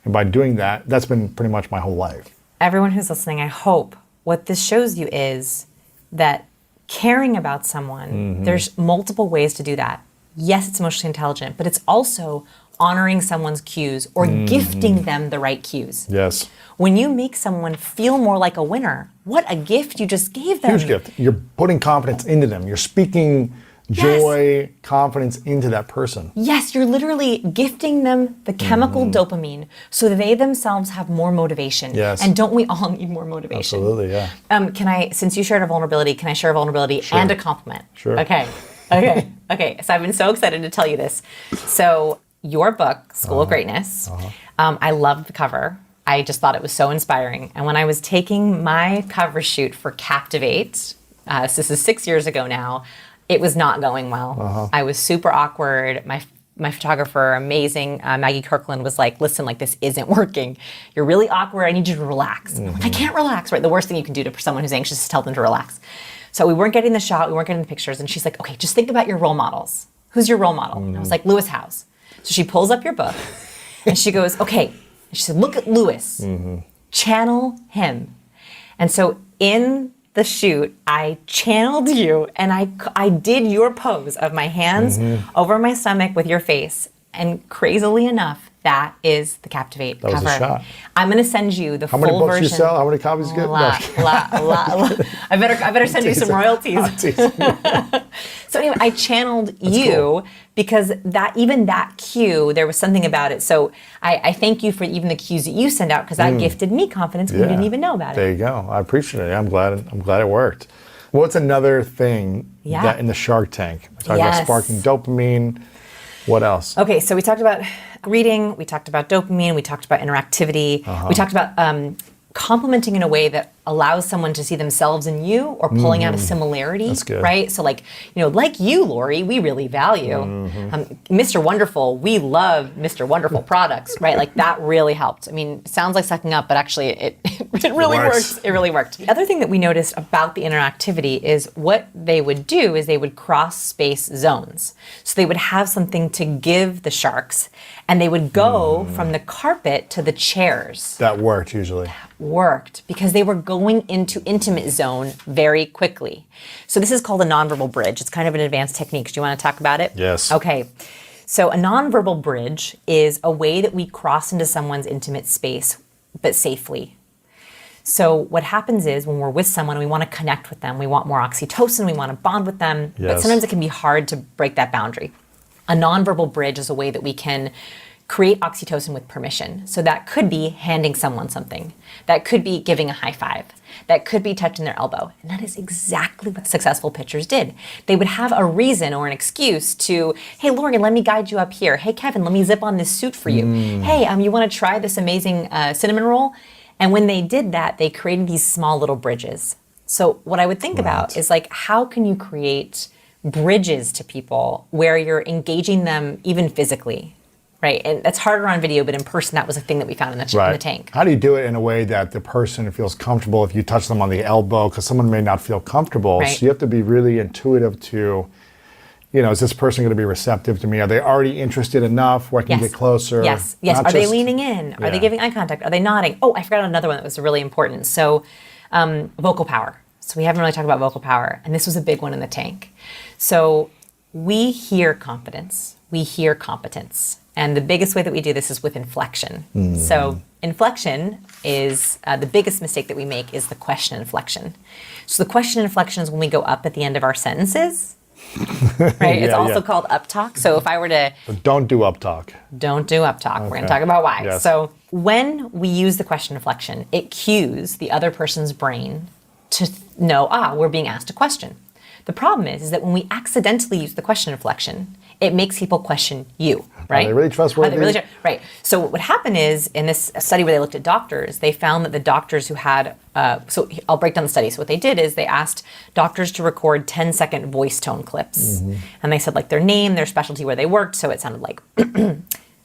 And by doing that, that's been pretty much my whole life. Everyone who's listening, I hope what this shows you is that caring about someone, there's multiple ways to do that. Yes, it's emotionally intelligent, but it's also honoring someone's cues or gifting them the right cues. Yes. When you make someone feel more like a winner, what a gift you just gave them. Huge gift. You're putting confidence into them. You're speaking joy, confidence into that person. Yes, you're literally gifting them the chemical dopamine so that they themselves have more motivation. Yes. And don't we all need more motivation? Absolutely, yeah. Can I, since you shared a vulnerability, can I share a vulnerability and a compliment? Sure. Okay. Okay, so I've been so excited to tell you this. So your book, School of Greatness, I loved the cover. I just thought it was so inspiring. And when I was taking my cover shoot for Captivate, so this is 6 years ago now, it was not going well. I was super awkward. My photographer, amazing, Maggie Kirkland, was like, listen, like, this isn't working. You're really awkward. I need you to relax. I'm like, I can't relax, right? The worst thing you can do to someone who's anxious is tell them to relax. So we weren't getting the shot. We weren't getting the pictures. And she's like, okay, just think about your role models. Who's your role model? And I was like, Lewis Howes. So she pulls up your book and she goes, okay. And she said, look at Lewis. Channel him. And so in the shoot, I channeled you and I did your pose of my hands over my stomach with your face. And crazily enough, that is the Captivate cover. That was a shot. I'm going to send you the full version. How many books you sell? How many copies you get? Lot. I better send you some royalties. So anyway, I channeled you because that cue, there was something about it. So I thank you for even the cues that you send out because that gifted me confidence when you didn't even know about it. There you go. I appreciate it. I'm glad it worked. What's another thing that in the Shark Tank? We talked about sparking dopamine. What else? Okay, so we talked about reading, we talked about dopamine, we talked about interactivity, we talked about complimenting in a way that allows someone to see themselves in you or pulling out a similarity. That's good. Right? So like you, Lori, we really value. Mr. Wonderful, we love Mr. Wonderful products, right? Like that really helped. I mean, it sounds like sucking up, but actually it really works. It really worked. The other thing that we noticed about the interactivity is what they would do is they would cross space zones. So they would have something to give the sharks and they would go from the carpet to the chairs. That worked usually. Worked because they were going into intimate zone very quickly. So this is called a nonverbal bridge. It's kind of an advanced technique. Do you want to talk about it? Yes. Okay. So a nonverbal bridge is a way that we cross into someone's intimate space, but safely. So what happens is when we're with someone, we want to connect with them. We want more oxytocin. We want to bond with them. But sometimes it can be hard to break that boundary. A nonverbal bridge is a way that we can create oxytocin with permission. So that could be handing someone something. That could be giving a high five. That could be touching their elbow. And that is exactly what successful pitchers did. They would have a reason or an excuse to, hey, Lauren, let me guide you up here. Hey, Kevin, let me zip on this suit for you. Hey, you want to try this amazing cinnamon roll? And when they did that, they created these small little bridges. So what I would think about is like, how can you create bridges to people where you're engaging them even physically? Right, and that's harder on video, but in person, that was a thing that we found in the tank. How do you do it in a way that the person feels comfortable if you touch them on the elbow? Because someone may not feel comfortable. Right. So you have to be really intuitive to, is this person going to be receptive to me? Are they already interested enough where I can get closer? Yes. Are they leaning in? Are they giving eye contact? Are they nodding? Oh, I forgot another one that was really important. So vocal power. So we haven't really talked about vocal power, and this was a big one in the tank. So we hear confidence. We hear competence. And the biggest way that we do this is with inflection. So inflection is the biggest mistake that we make is the question inflection. So the question inflection is when we go up at the end of our sentences, right? It's also called uptalk. So if I were to... But don't do uptalk. Don't do uptalk. We're going to talk about why. Yes. So when we use the question inflection, it cues the other person's brain to know, we're being asked a question. The problem is that when we accidentally use the question inflection, it makes people question you, right? Are they really trustworthy? Right. So what would happen is, in this study where they looked at doctors, they found that the doctors who had, so I'll break down the study. So what they did is they asked doctors to record 10-second voice tone clips. And they said like their name, their specialty, where they worked. So it sounded like,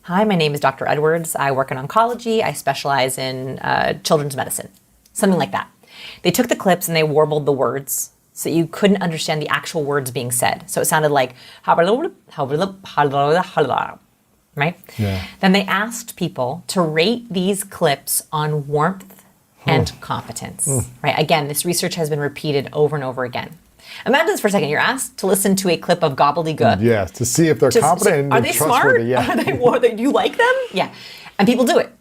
hi, my name is Dr. Edwards. I work in oncology. I specialize in children's medicine. Something like that. They took the clips and they warbled the words so you couldn't understand the actual words being said. So it sounded like, right? Yeah. Then they asked people to rate these clips on warmth and competence, right? Again, this research has been repeated over and over again. Imagine this for a second. You're asked to listen to a clip of gobbledygook. Yeah, to see if they're competent are and they trustworthy. smart? Do you like them? Yeah. And people do it.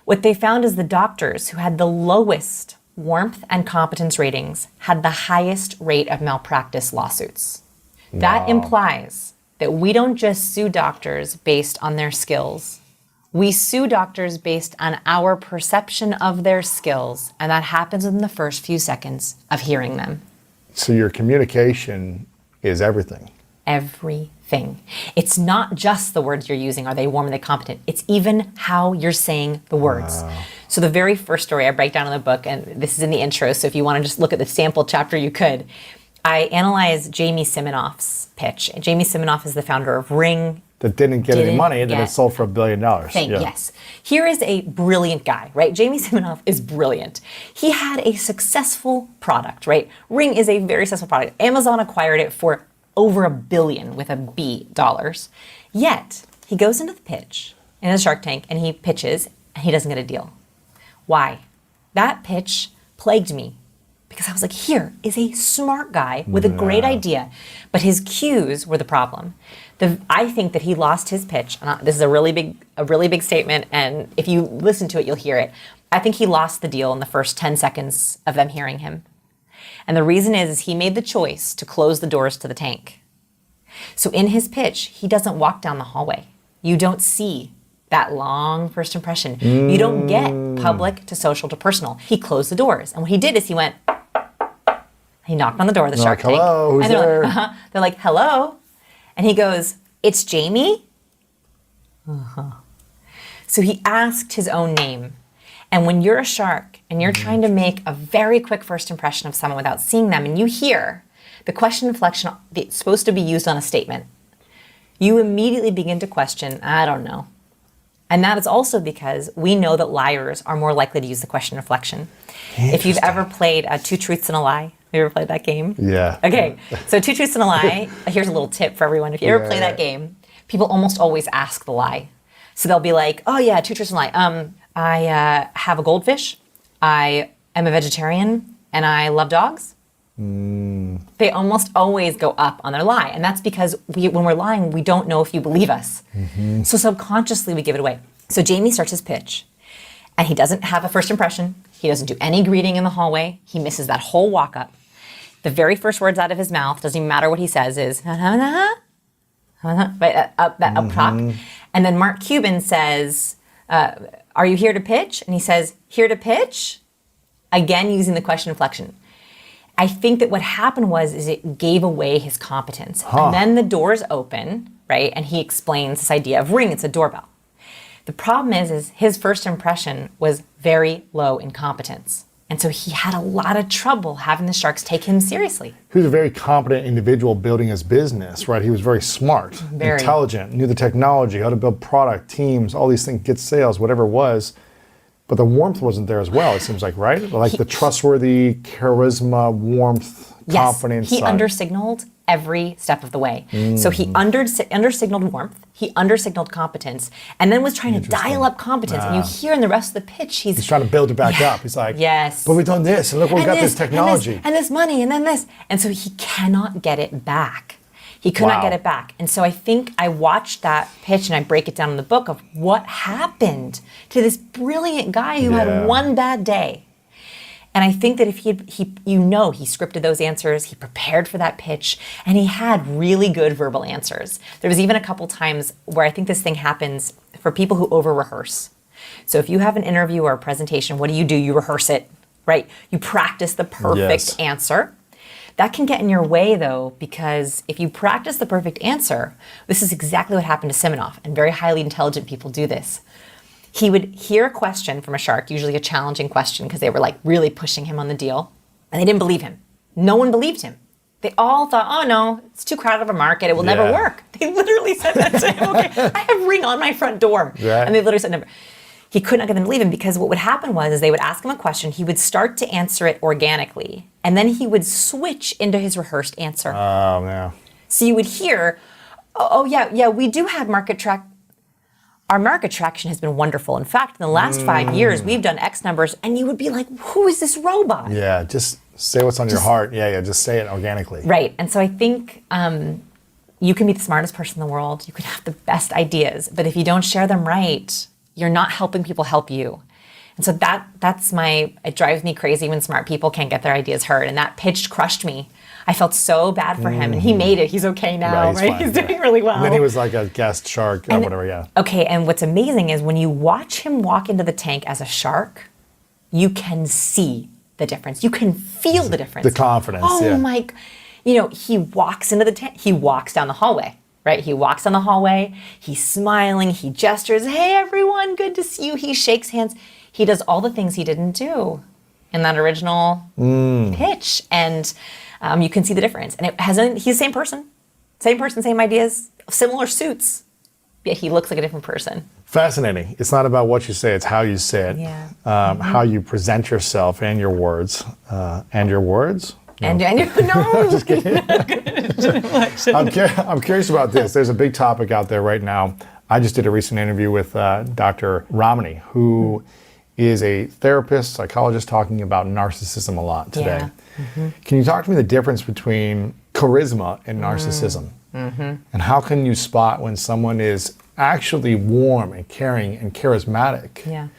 What they found is the doctors who had the lowest warmth and competence ratings had the highest rate of malpractice lawsuits. That implies that we don't just sue doctors based on their skills. We sue doctors based on our perception of their skills, and that happens in the first few seconds of hearing them. So your communication is everything. everything. It's not just the words you're using. Are they warm? Are they competent? It's even how you're saying the words. Wow. So the very first story I break down in the book, and this is in the intro, so if you want to just look at the sample chapter, you could. I analyze Jamie Siminoff's pitch. Jamie Siminoff is the founder of Ring. That didn't get any money, and then it sold for $1 billion. Yes. Here is a brilliant guy, right? Jamie Siminoff is brilliant. He had a successful product, right? Ring is a very successful product. Amazon acquired it for over $1 billion with a B dollars. Yet, he goes into the pitch in the Shark Tank and he pitches and he doesn't get a deal. Why? That pitch plagued me because I was like, here is a smart guy with a great idea, but his cues were the problem. I think that he lost his pitch. This is a really big statement, and if you listen to it, you'll hear it. I think he lost the deal in the first 10 seconds of them hearing him. And the reason is he made the choice to close the doors to the tank. So in his pitch, he doesn't walk down the hallway. You don't see that long first impression. You don't get public to social to personal. He closed the doors. And what he did is he knocked on the door of the Shark Tank. Hello, who's and they're there? like, They're like, hello. And he goes, it's Jamie? So he asked his own name. And when you're a shark and you're trying to make a very quick first impression of someone without seeing them, and you hear the question inflection that's supposed to be used on a statement, you immediately begin to question, I don't know. And that is also because we know that liars are more likely to use the question inflection. If you've ever played Two Truths and a Lie, have you ever played that game? Yeah. Okay, so Two Truths and a Lie, here's a little tip for everyone. If you ever play that game, people almost always ask the lie. So they'll be like, oh yeah, Two Truths and a Lie. I have a goldfish, I am a vegetarian, and I love dogs. They almost always go up on their lie. And that's because when we're lying, we don't know if you believe us. So subconsciously, we give it away. So Jamie starts his pitch, and he doesn't have a first impression. He doesn't do any greeting in the hallway. He misses that whole walk up. The very first words out of his mouth, doesn't even matter what he says, is, right, up top. And then Mark Cuban says, are you here to pitch? And he says, here to pitch? Again, using the question inflection. I think that what happened is it gave away his competence. And then the doors open, right? And he explains this idea of Ring, it's a doorbell. The problem is his first impression was very low in competence. And so he had a lot of trouble having the sharks take him seriously. He was a very competent individual building his business, right? He was very smart, intelligent, knew the technology, how to build product, teams, all these things, get sales, whatever it was. But the warmth wasn't there as well, it seems like, right? Like the trustworthy, charisma, warmth, confidence. He under-signaled every step of the way. So he under-signaled warmth, he under-signaled competence, and then was trying to dial up competence. And you hear in the rest of the pitch, he's trying to build it back up. He's like, yes, but we've done this, and look, we got this technology. And this money, and then this. And so he cannot get it back. He could not get it back. And so I think I watched that pitch and I break it down in the book of what happened to this brilliant guy who had one bad day. And I think that if he scripted those answers, he prepared for that pitch, and he had really good verbal answers. There was even a couple times where I think this thing happens for people who over-rehearse. So if you have an interview or a presentation, what do? You rehearse it, right? You practice the perfect answer. That can get in your way, though, because if you practice the perfect answer, this is exactly what happened to Siminoff, and very highly intelligent people do this. He would hear a question from a shark, usually a challenging question, because they were like really pushing him on the deal, and they didn't believe him. No one believed him. They all thought, oh no, it's too crowded of a market, it will never work. They literally said that to him. Okay, I have Ring on my front door. And they literally said never. He could not get them to believe him because what would happen is they would ask him a question, he would start to answer it organically, and then he would switch into his rehearsed answer. Oh, yeah. So you would hear, oh yeah, we do have market track. Our market traction has been wonderful. In fact, in the last 5 years, we've done X numbers, and you would be like, who is this robot? Yeah, just say what's on your heart. Yeah, just say it organically. Right, and so I think you can be the smartest person in the world, you can have the best ideas, but if you don't share them right, you're not helping people help you. And so it drives me crazy when smart people can't get their ideas heard. And that pitch crushed me. I felt so bad for him. And he made it. He's okay now, right? He's doing really well. And then he was like a guest shark or whatever, Okay, and what's amazing is when you watch him walk into the tank as a shark, you can see the difference. You can feel the difference. The confidence, Oh my, he walks into the tent, he walks down the hallway, right? He walks down the hallway, he's smiling, he gestures, hey everyone, good to see you. He shakes hands. He does all the things he didn't do in that original pitch. And you can see the difference. And he's the same person, same ideas, similar suits, yet he looks like a different person. Fascinating. It's not about what you say, it's how you say it. Yeah. How you present yourself and your words. And your words? No. And no. Just kidding. I'm curious about this. There's a big topic out there right now. I just did a recent interview with Dr. Ramani, who is a therapist, psychologist, talking about narcissism a lot today. Yeah. Can you talk to me the difference between charisma and narcissism? And how can you spot when someone is actually warm and caring and charismatic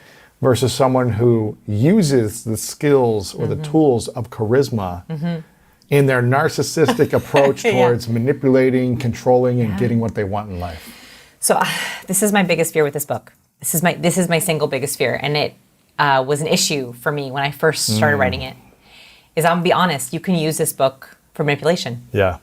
versus someone who uses the skills or the tools of charisma in their narcissistic approach towards manipulating, controlling, and getting what they want in life? So this is my biggest fear with this book. This is my single biggest fear, and it was an issue for me when I first started writing it. Is I'll be honest, you can use this book for manipulation. Yeah,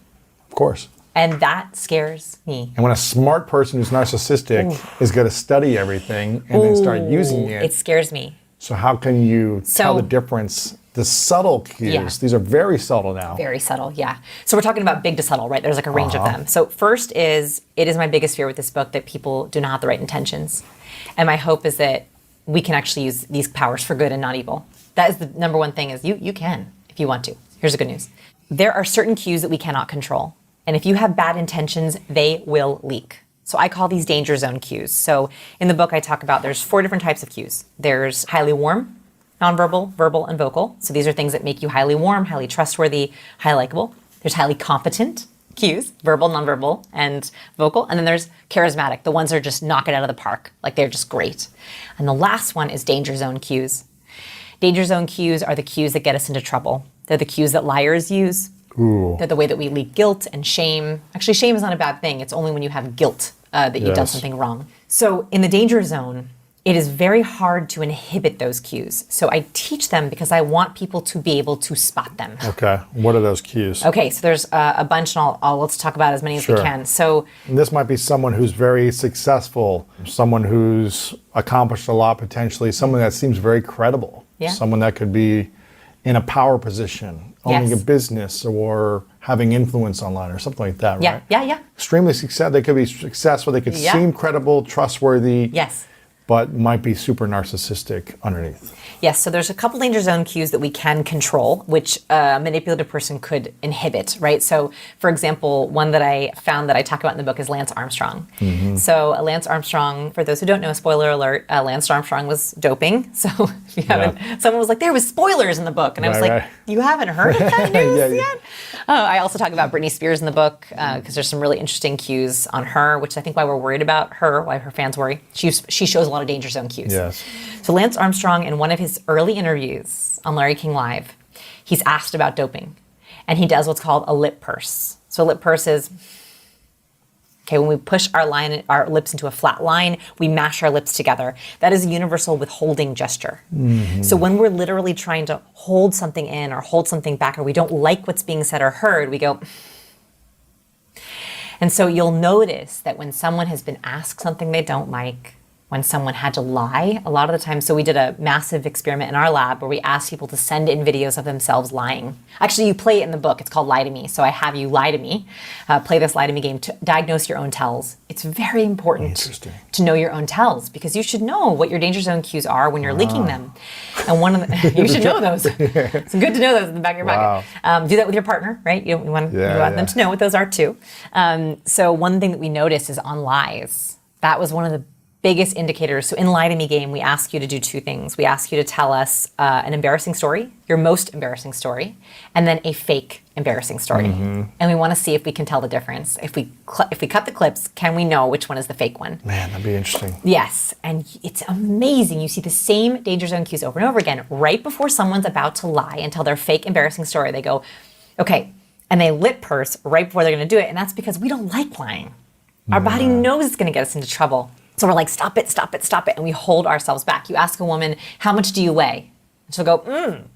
of course. And that scares me. And when a smart person who's narcissistic is going to study everything and then start using it. It scares me. So how can you tell the difference? The subtle cues, these are very subtle now. Very subtle, yeah. So we're talking about big to subtle, right? There's like a range of them. So first it is my biggest fear with this book that people do not have the right intentions. And my hope is that we can actually use these powers for good and not evil. That is the number one thing, is you can, if you want to. Here's the good news. There are certain cues that we cannot control. And if you have bad intentions, they will leak. So I call these danger zone cues. So in the book, I talk about there's 4 different types of cues. There's highly warm, nonverbal, verbal, and vocal. So these are things that make you highly warm, highly trustworthy, highly likable. There's highly competent cues, verbal, nonverbal, and vocal. And then there's charismatic, the ones that are just knock it out of the park. Like they're just great. And the last one is danger zone cues. Danger zone cues are the cues that get us into trouble. They're the cues that liars use. Ooh. They're the way that we leak guilt and shame. Actually, shame is not a bad thing. It's only when you have guilt that you've done something wrong. So in the danger zone, it is very hard to inhibit those cues. So I teach them because I want people to be able to spot them. Okay, what are those cues? Okay, so there's a bunch, and let's talk about as many as we can. So and this might be someone who's very successful, someone who's accomplished a lot potentially, someone that seems very credible, someone that could be in a power position, owning a business or having influence online or something like that, right? Yeah. Extremely successful. They could be successful. They could seem credible, trustworthy. Yes. But might be super narcissistic underneath. Yes, so there's a couple danger zone cues that we can control, which a manipulative person could inhibit, right? So, for example, one that I found that I talk about in the book is Lance Armstrong. So Lance Armstrong, for those who don't know, spoiler alert, Lance Armstrong was doping. So if you haven't, someone was like, there was spoilers in the book. And I was like, you haven't heard of that news yet? I also talk about Britney Spears in the book because there's some really interesting cues on her, which I think why we're worried about her, why her fans worry. She shows a lot of danger zone cues. Yes. So Lance Armstrong, in one of his early interviews on Larry King Live, he's asked about doping. And he does what's called a lip purse. So a lip purse is, okay, when we push our lips into a flat line, we mash our lips together. That is a universal withholding gesture. So when we're literally trying to hold something in or hold something back, or we don't like what's being said or heard, we go. And so you'll notice that when someone has been asked something they don't like, when someone had to lie, a lot of the time, so we did a massive experiment in our lab where we asked people to send in videos of themselves lying. Actually, you play it in the book. It's called Lie to Me. So I have you lie to me, play this lie to me game to diagnose your own tells. It's very important to know your own tells because you should know what your danger zone cues are when you're leaking them. And one of the, you should know those. It's good to know those in the back of your pocket. Do that with your partner, right? You want them to know what those are too. So one thing that we noticed is on lies. That was one of the biggest indicators. So in Lie to Me game, we ask you to do 2 things. We ask you to tell us an embarrassing story, your most embarrassing story, and then a fake embarrassing story. And we want to see if we can tell the difference. If we cut the clips, can we know which one is the fake one? Man, that'd be interesting. Yes, and it's amazing. You see the same danger zone cues over and over again. Right before someone's about to lie and tell their fake embarrassing story, they go, okay, and they lip purse right before they're going to do it. And that's because we don't like lying. Our body knows it's going to get us into trouble. So we're like, stop it, stop it, stop it. And we hold ourselves back. You ask a woman, how much do you weigh? And she'll go,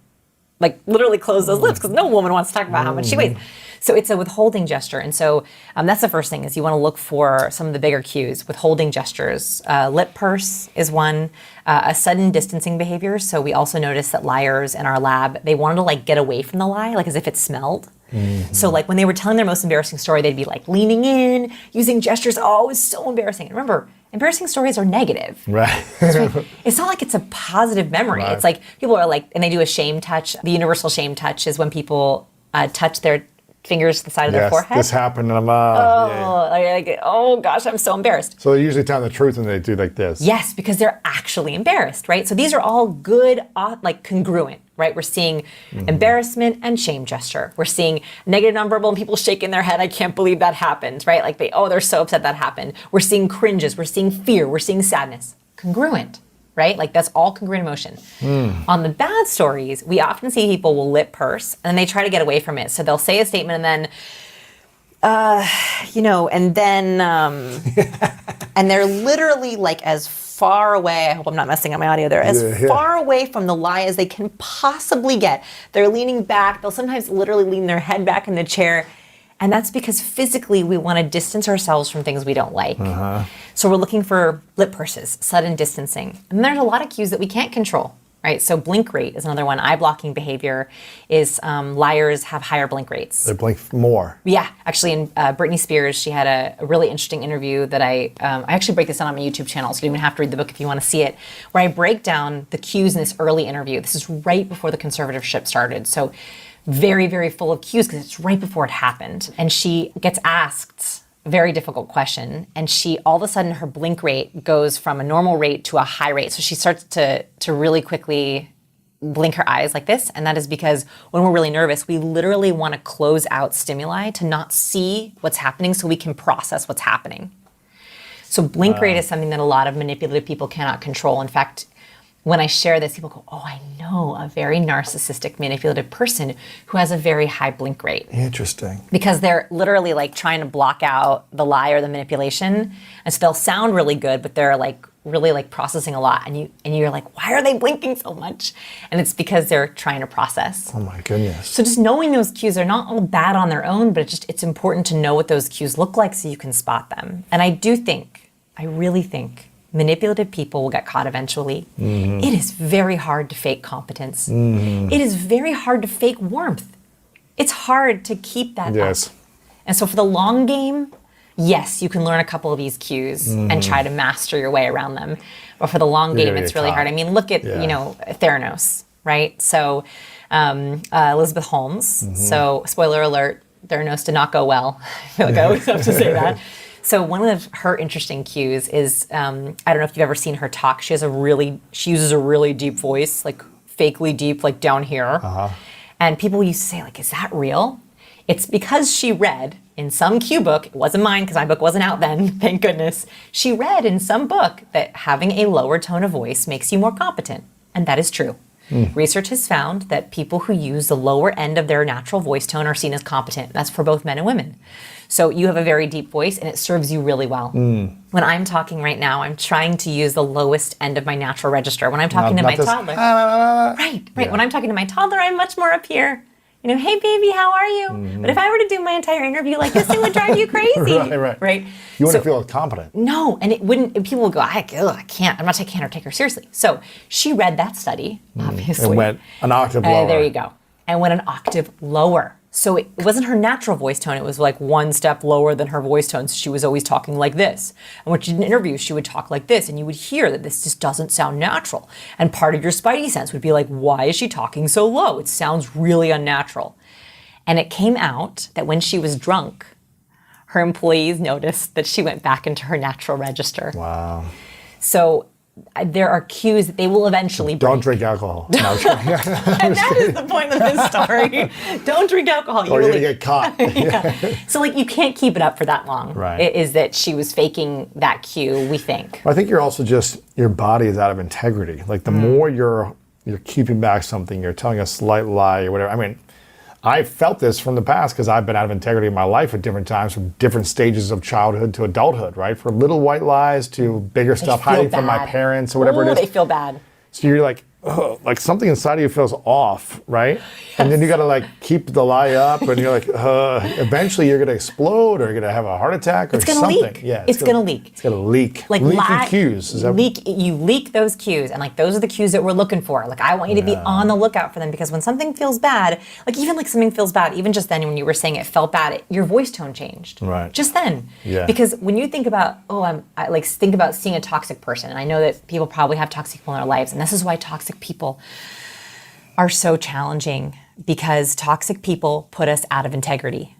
like literally close those lips because no woman wants to talk about how much she weighs. So it's a withholding gesture. And so that's the first thing is you want to look for some of the bigger cues, withholding gestures. Lip purse is one, a sudden distancing behavior. So we also noticed that liars in our lab, they wanted to like get away from the lie, like as if it smelled. So like when they were telling their most embarrassing story, they'd be like leaning in, using gestures. Oh, it was so embarrassing. And remember, embarrassing stories are negative. Right. It's not like it's a positive memory. Right. It's like people are like, and they do a shame touch. The universal shame touch is when people touch their fingers to the side of their forehead. This happened, and I'm Like, oh gosh, I'm so embarrassed. So they're usually telling the truth when they do like this. Yes, because they're actually embarrassed, right? So these are all good, like congruent, right? We're seeing embarrassment and shame gesture. We're seeing negative nonverbal and people shaking their head. I can't believe that happened, right? Like they're so upset that happened. We're seeing cringes. We're seeing fear. We're seeing sadness. Congruent, right? Like that's all congruent emotion. On the bad stories, we often see people will lip purse and they try to get away from it. So they'll say a statement and then, and they're literally like as far away, I hope I'm not messing up my audio, they're as far away from the lie as they can possibly get. They're leaning back, they'll sometimes literally lean their head back in the chair, and that's because physically we want to distance ourselves from things we don't like. So we're looking for lip purses, sudden distancing. And there's a lot of cues that we can't control, right? So blink rate is another one. Eye blocking behavior is liars have higher blink rates. They blink more. Yeah, actually, in Britney Spears, she had a really interesting interview that I actually break this down on my YouTube channel, so you don't even have to read the book if you want to see it, where I break down the cues in this early interview. This is right before the conservatorship started, so very, very full of cues because it's right before it happened. And she gets asked a very difficult question, and she, all of a sudden, her blink rate goes from a normal rate to a high rate. So she starts to really quickly blink her eyes like this, and that is because when we're really nervous, we literally want to close out stimuli to not see what's happening so we can process what's happening. So blink rate is something that a lot of manipulative people cannot control. In fact, when I share this, people go, oh, I know a very narcissistic, manipulative person who has a very high blink rate. Interesting. Because they're literally like trying to block out the lie or the manipulation. And so they'll sound really good, but they're like really like processing a lot. And you're like, why are they blinking so much? And it's because they're trying to process. Oh my goodness. So just knowing those cues are not all bad on their own, but it's important to know what those cues look like so you can spot them. And I really think manipulative people will get caught eventually. It is very hard to fake competence. It is very hard to fake warmth. It's hard to keep that up. And so for the long game, yes, you can learn a couple of these cues and try to master your way around them. But for the long game, it's really hard. I mean, look at, Theranos, right? So Elizabeth Holmes. So spoiler alert, Theranos did not go well. I feel like I always have to say that. So one of her interesting cues is, I don't know if you've ever seen her talk. She uses a really deep voice, like fakely deep, like down here. And people used to say, like, is that real? It's because she read in some cue book, it wasn't mine because my book wasn't out then, thank goodness. She read in some book that having a lower tone of voice makes you more competent. And that is true. Research has found that people who use the lower end of their natural voice tone are seen as competent. That's for both men and women. So you have a very deep voice and it serves you really well. When I'm talking right now, I'm trying to use the lowest end of my natural register. When I'm talking to my toddler. Right. Yeah. When I'm talking to my toddler, I'm much more up here. Hey baby, how are you? But if I were to do my entire interview like this, it would drive you crazy. Right. You wouldn't feel competent. No, and it wouldn't. And people would go, I can't. I'm not taking her, take her seriously. So she read that study, obviously, and went an octave lower. There you go, and went an octave lower. So it wasn't her natural voice tone. It was like one step lower than her voice tone. So she was always talking like this. And when she did an interview, she would talk like this. And you would hear that this just doesn't sound natural. And part of your spidey sense would be like, why is she talking so low? It sounds really unnatural. And it came out that when she was drunk, her employees noticed that she went back into her natural register. Wow. So there are cues that they will eventually break. Don't drink alcohol. No, and that is the point of this story. Don't drink alcohol. Or you're going to get caught. So you can't keep it up for that long. Right. It is that she was faking that cue, we think. I think you're also just, your body is out of integrity. Like the more you're keeping back something, you're telling a slight lie or whatever. I mean, I felt this from the past because I've been out of integrity in my life at different times, from different stages of childhood to adulthood, right? From little white lies to bigger stuff, hiding from my parents or whatever it is. They feel bad. So you're like, like something inside of you feels off, right? And then you got to like keep the lie up, and you're like, eventually you're gonna explode, or you're gonna have a heart attack, or It's gonna something. leak. Yeah, It's gonna leak. It's gonna leak. Like leaking cues. Is that you leak those cues, and like those are the cues that we're looking for. Like I want you to be on the lookout for them, because when something feels bad, like something feels bad, even just then when you were saying it felt bad, your voice tone changed. Right. Just then. Yeah. Because when you think about think about seeing a toxic person, and I know that people probably have toxic people in their lives, and this is why toxic people are so challenging, because toxic people put us out of integrity.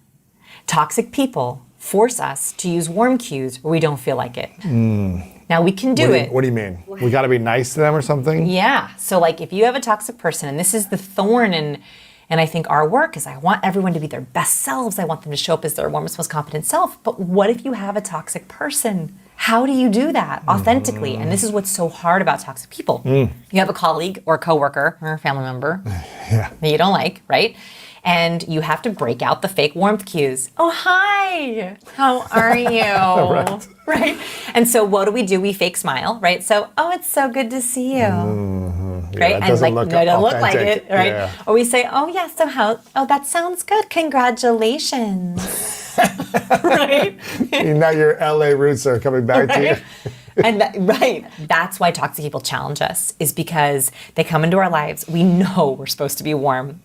Toxic people force us to use warm cues where we don't feel like it. Now we can do it. What do you mean? We got to be nice to them or something? Yeah. So like if you have a toxic person, and this is the thorn in I think our work is I want everyone to be their best selves. I want them to show up as their warmest, most competent self. But what if you have a toxic person? How do you do that authentically? And this is what's so hard about toxic people. You have a colleague or a coworker or a family member that you don't like, right? And you have to break out the fake warmth cues. Oh, hi. How are you? Right. And so what do? We fake smile, right? So, oh, it's so good to see you. Right? That And doesn't like, look no, it don't look like authentic. it, right? Yeah. Or we say, oh, yeah, so that sounds good. Congratulations. Right? Now your LA roots are coming back to you. And that's why toxic people challenge us, is because they come into our lives. We know we're supposed to be warm.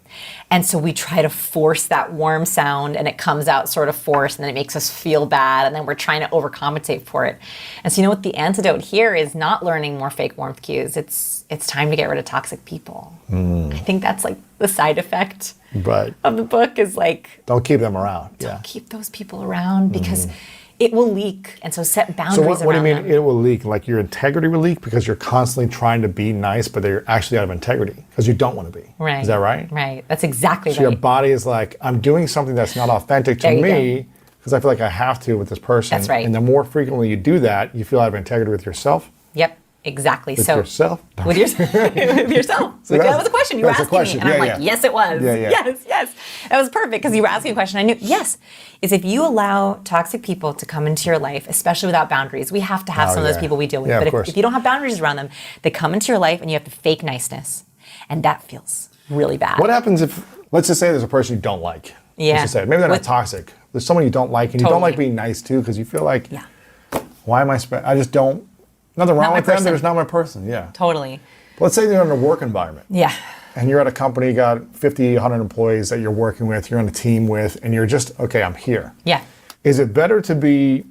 And so we try to force that warm sound, and it comes out sort of forced, and then it makes us feel bad, and then we're trying to overcompensate for it. And so you know what the antidote here is? Not learning more fake warmth cues. It's time to get rid of toxic people. I think that's like the side effect of the book is like, don't keep them around. don't keep those people around, because it will leak. And so set boundaries around them. So what do you mean it will leak? Like your integrity will leak because you're constantly trying to be nice, but you're actually out of integrity because you don't want to be. Right. Is that right? Right. That's exactly So right. your body is like, I'm doing something that's not authentic to There you me because I feel like I have to with this person. That's right. And the more frequently you do that, you feel out of integrity with yourself. Yep. Exactly. With yourself? With yourself. With yourself. So that was a question you were asking me. And I'm like, yes, it was. Yeah. Yes. That was perfect, because you were asking a question I knew. Yes. Is if you allow toxic people to come into your life, especially without boundaries, we have to have some of those people we deal with. Yeah, but if you don't have boundaries around them, they come into your life and you have to fake niceness. And that feels really bad. What happens if, let's just say there's a person you don't like. Yeah. Let's just say, maybe they're not toxic. There's someone you don't like, and you don't like being nice to because you feel like, why am I just don't. Nothing wrong with them, they're just not my person, Totally. But let's say they're in a work environment. Yeah. And you're at a company, you got 50, 100 employees that you're working with, you're on a team with, and you're just, okay, I'm here. Yeah. Is it better to be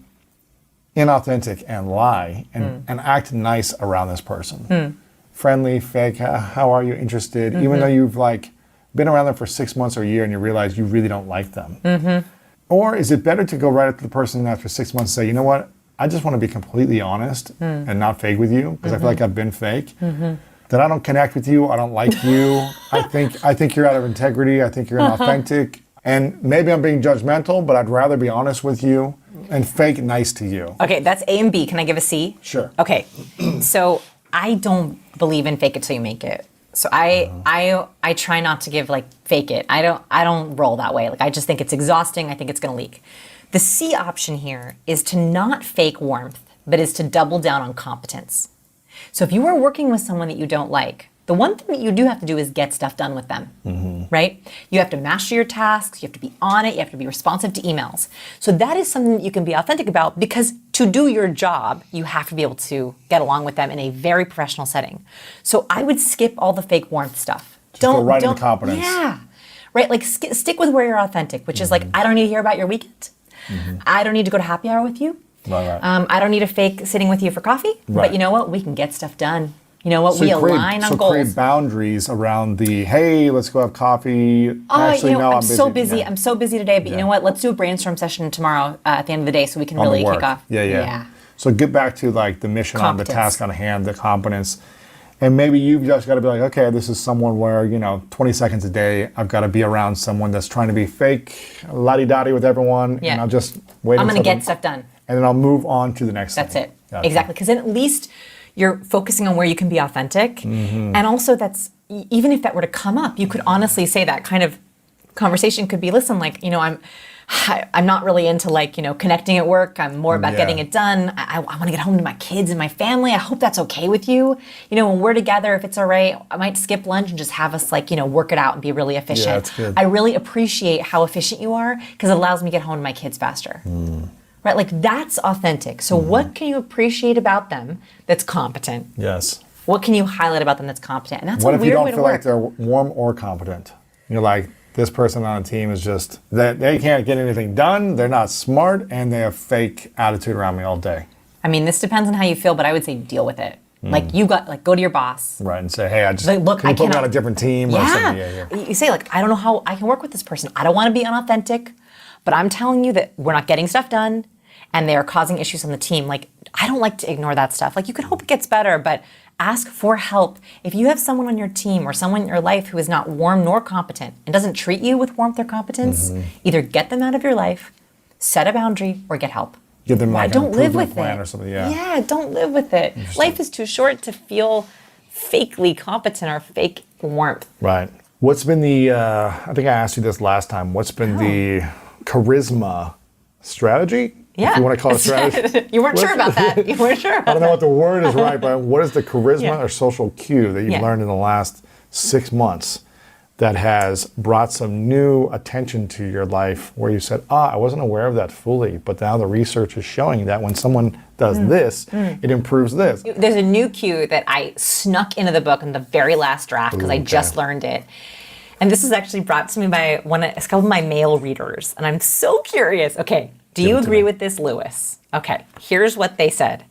inauthentic and lie and act nice around this person? Friendly, fake, how are you, interested, even though you've like been around them for 6 months or a year and you realize you really don't like them? Or is it better to go right up to the person after 6 months and say, you know what, I just want to be completely honest and not fake with you because I feel like I've been fake. That I don't connect with you, I don't like you. I think you're out of integrity. I think you're inauthentic. And maybe I'm being judgmental, but I'd rather be honest with you and fake nice to you. Okay, that's A and B. Can I give a C? Sure. Okay, so I don't believe in fake it till you make it. So I try not to give like fake it. I don't roll that way. Like I just think it's exhausting. I think it's gonna leak. The C option here is to not fake warmth, but is to double down on competence. So if you are working with someone that you don't like, the one thing that you do have to do is get stuff done with them, right? You have to master your tasks, you have to be on it, you have to be responsive to emails. So that is something that you can be authentic about, because to do your job, you have to be able to get along with them in a very professional setting. So I would skip all the fake warmth stuff. Go right into competence. Yeah, right, like stick with where you're authentic, which is like, I don't need to hear about your weekend. I don't need to go to happy hour with you. Right. I don't need a fake sitting with you for coffee. Right. But you know what? We can get stuff done. You know what? So we align on goals. create boundaries around the, hey, let's go have coffee. Actually, no, I'm I'm busy. so busy. Yeah. I'm so busy today. But you know what? Let's do a brainstorm session tomorrow at the end of the day so we can really kick off. Yeah. So get back to like the mission on the Competence. task on hand, the competence. And maybe you've just got to be like, okay, this is someone where, 20 seconds a day, I've got to be around someone that's trying to be fake, la-di-da-di with everyone, and I'll just wait I'm going to until get stuff done. And then I'll move on to the next That's thing. it. Gotcha. Exactly. Because then at least you're focusing on where you can be authentic. And also even if that were to come up, you could honestly say that kind of conversation could be, listen, like, I'm not really into like, connecting at work. I'm more about Yeah. getting it done. I want to get home to my kids and my family. I hope that's okay with you. When we're together, if it's all right, I might skip lunch and just have us like, work it out and be really efficient. Yeah, that's good. I really appreciate how efficient you are because it allows me to get home to my kids faster. Right? Like that's authentic. So what can you appreciate about them that's competent? Yes. What can you highlight about them that's competent? And that's What a if you weird don't way to feel work. like they're warm or competent? You're like, this person on a team is just, they can't get anything done, they're not smart, and they have fake attitude around me all day. I mean, this depends on how you feel, but I would say deal with it. Like go to your boss. Right, and say, hey, Like, look, can you I put me cannot- on a different team or something? Yeah. You say like, I don't know how I can work with this person. I don't want to be unauthentic, but I'm telling you that we're not getting stuff done and they are causing issues on the team. Like, I don't like to ignore that stuff. Like, you can hope it gets better, but ask for help. If you have someone on your team or someone in your life who is not warm nor competent and doesn't treat you with warmth or competence, either get them out of your life, set a boundary, or get help. Give them like don't an live improvement with plan it. or something, yeah. Yeah, don't live with it. Life is too short to feel fakely competent or fake warmth. Right. What's been the, I think I asked you this last time, what's been the charisma strategy? Yeah. If you want to call it strategy. You weren't sure about that. You weren't sure about I don't know that. what the word is right, but what is the charisma Yeah. or social cue that you've Yeah. learned in the last 6 months that has brought some new attention to your life where you said, I wasn't aware of that fully, but now the research is showing that when someone does this, it improves this. There's a new cue that I snuck into the book in the very last draft because I just learned it. And this is actually brought to me by a couple of my male readers. And I'm so curious. Okay, do you Give it to agree me. with this, Lewis? Okay, here's what they said.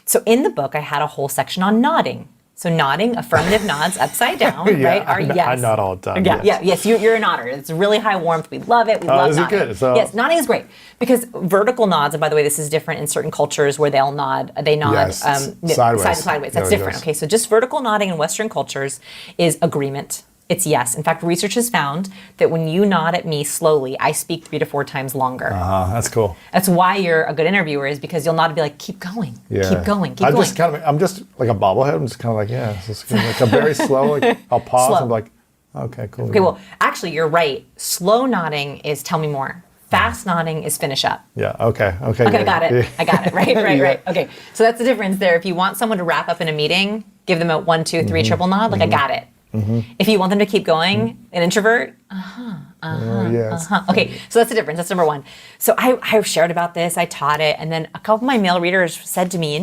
So in the book, I had a whole section on nodding. So nodding, affirmative nods upside down, Yeah, right? Are yes. I nod all the time, Yes, you're a nodder. It's really high warmth. We love it. We love is it nodding. good? So- Yes, nodding is great because vertical nods. And by the way, this is different in certain cultures where they'll nod. They nod Yes, sideways. sideways. That's There it different. goes. Okay, so just vertical nodding in Western cultures is agreement. It's yes. In fact, research has found that when you nod at me slowly, I speak 3 to 4 times longer. That's cool. That's why you're a good interviewer, is because you'll nod and be like, keep going, Yeah. keep going, keep I'm going. just I'm just like a bobblehead. I'm just kind of like, yeah. It's just like a very slow, like I'll pause Slow. and be like, okay, cool. Okay, well, actually, you're right. Slow nodding is tell me more. Fast nodding is finish up. Yeah, okay. Okay, I got it. I got it. Right. Yeah. Right. Okay, so that's the difference there. If you want someone to wrap up in a meeting, give them a 1, 2, 3 triple nod. Like I got it. If you want them to keep going, an introvert, Yes. okay, so that's the difference. That's number one. So I shared about this, I taught it, and then a couple of my male readers said to me,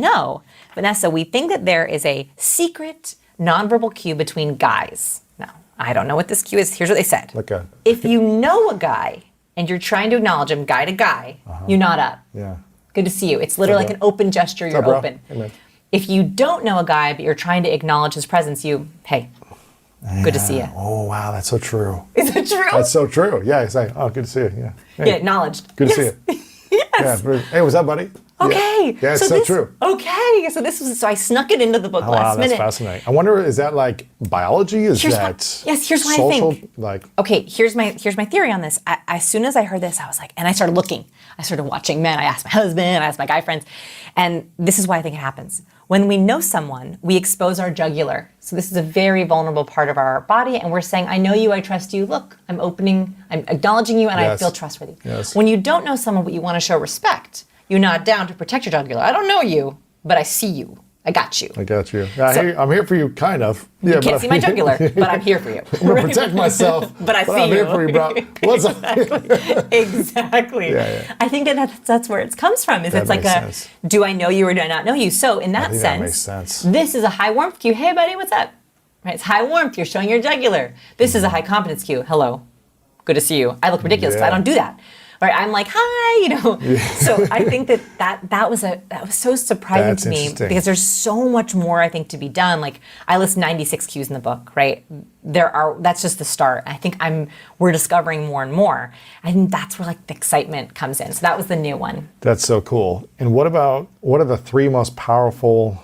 Vanessa, we think that there is a secret nonverbal cue between guys. Now, I don't know what this cue is. Here's what they said. Okay. If you know a guy and you're trying to acknowledge him guy to guy, you nod up. Yeah. Good to see you. It's literally What's like up, an open gesture, you're up, bro? open. Hey, man. If you don't know a guy, but you're trying to acknowledge his presence, hey, good to see you. Oh, wow, that's so true. Is it true? That's so true. Yeah, it's like, oh, good to see you. Yeah. Hey, Yeah, acknowledged. good to Yes. see you. Yes. Yeah. Hey, what's up, buddy? Okay. Yeah, it's so true. Okay. So I snuck it into the book Oh, wow, last that's minute. fascinating. I wonder, is that like biology? Is Here's that here's what I social? think. Like, Okay, here's my theory on this. As soon as I heard this, I was like, and I started looking. I started watching men. I asked my husband, I asked my guy friends. And this is why I think it happens. When we know someone, we expose our jugular. So this is a very vulnerable part of our body. And we're saying, I know you, I trust you. Look, I'm acknowledging you, and I Yes. feel trustworthy. Yes. When you don't know someone, but you want to show respect, you nod down to protect your jugular. I don't know you, but I see you. I got you. I got you. I'm here for you, kind of. Yeah, You can't see my jugular, but I'm here for you. I'm gonna protect myself, But I see I'm here you. for you, bro. What's up? Exactly. Yeah. I think that's where it comes from. Is That it's like makes a sense. do I know you or do I not know you? So in that think sense, that makes sense. this is a high warmth cue. Hey buddy, what's up? Right? It's high warmth. You're showing your jugular. This is a high confidence cue. Hello. Good to see you. I look ridiculous because I Yeah. don't do that. Right? I'm like, hi, So I think that was so surprising That's to me interesting. because there's so much more I think to be done. Like I list 96 cues in the book, right? That's just the start. I think we're discovering more and more. I think that's where like the excitement comes in. So that was the new one. That's so cool. And what are the 3 most powerful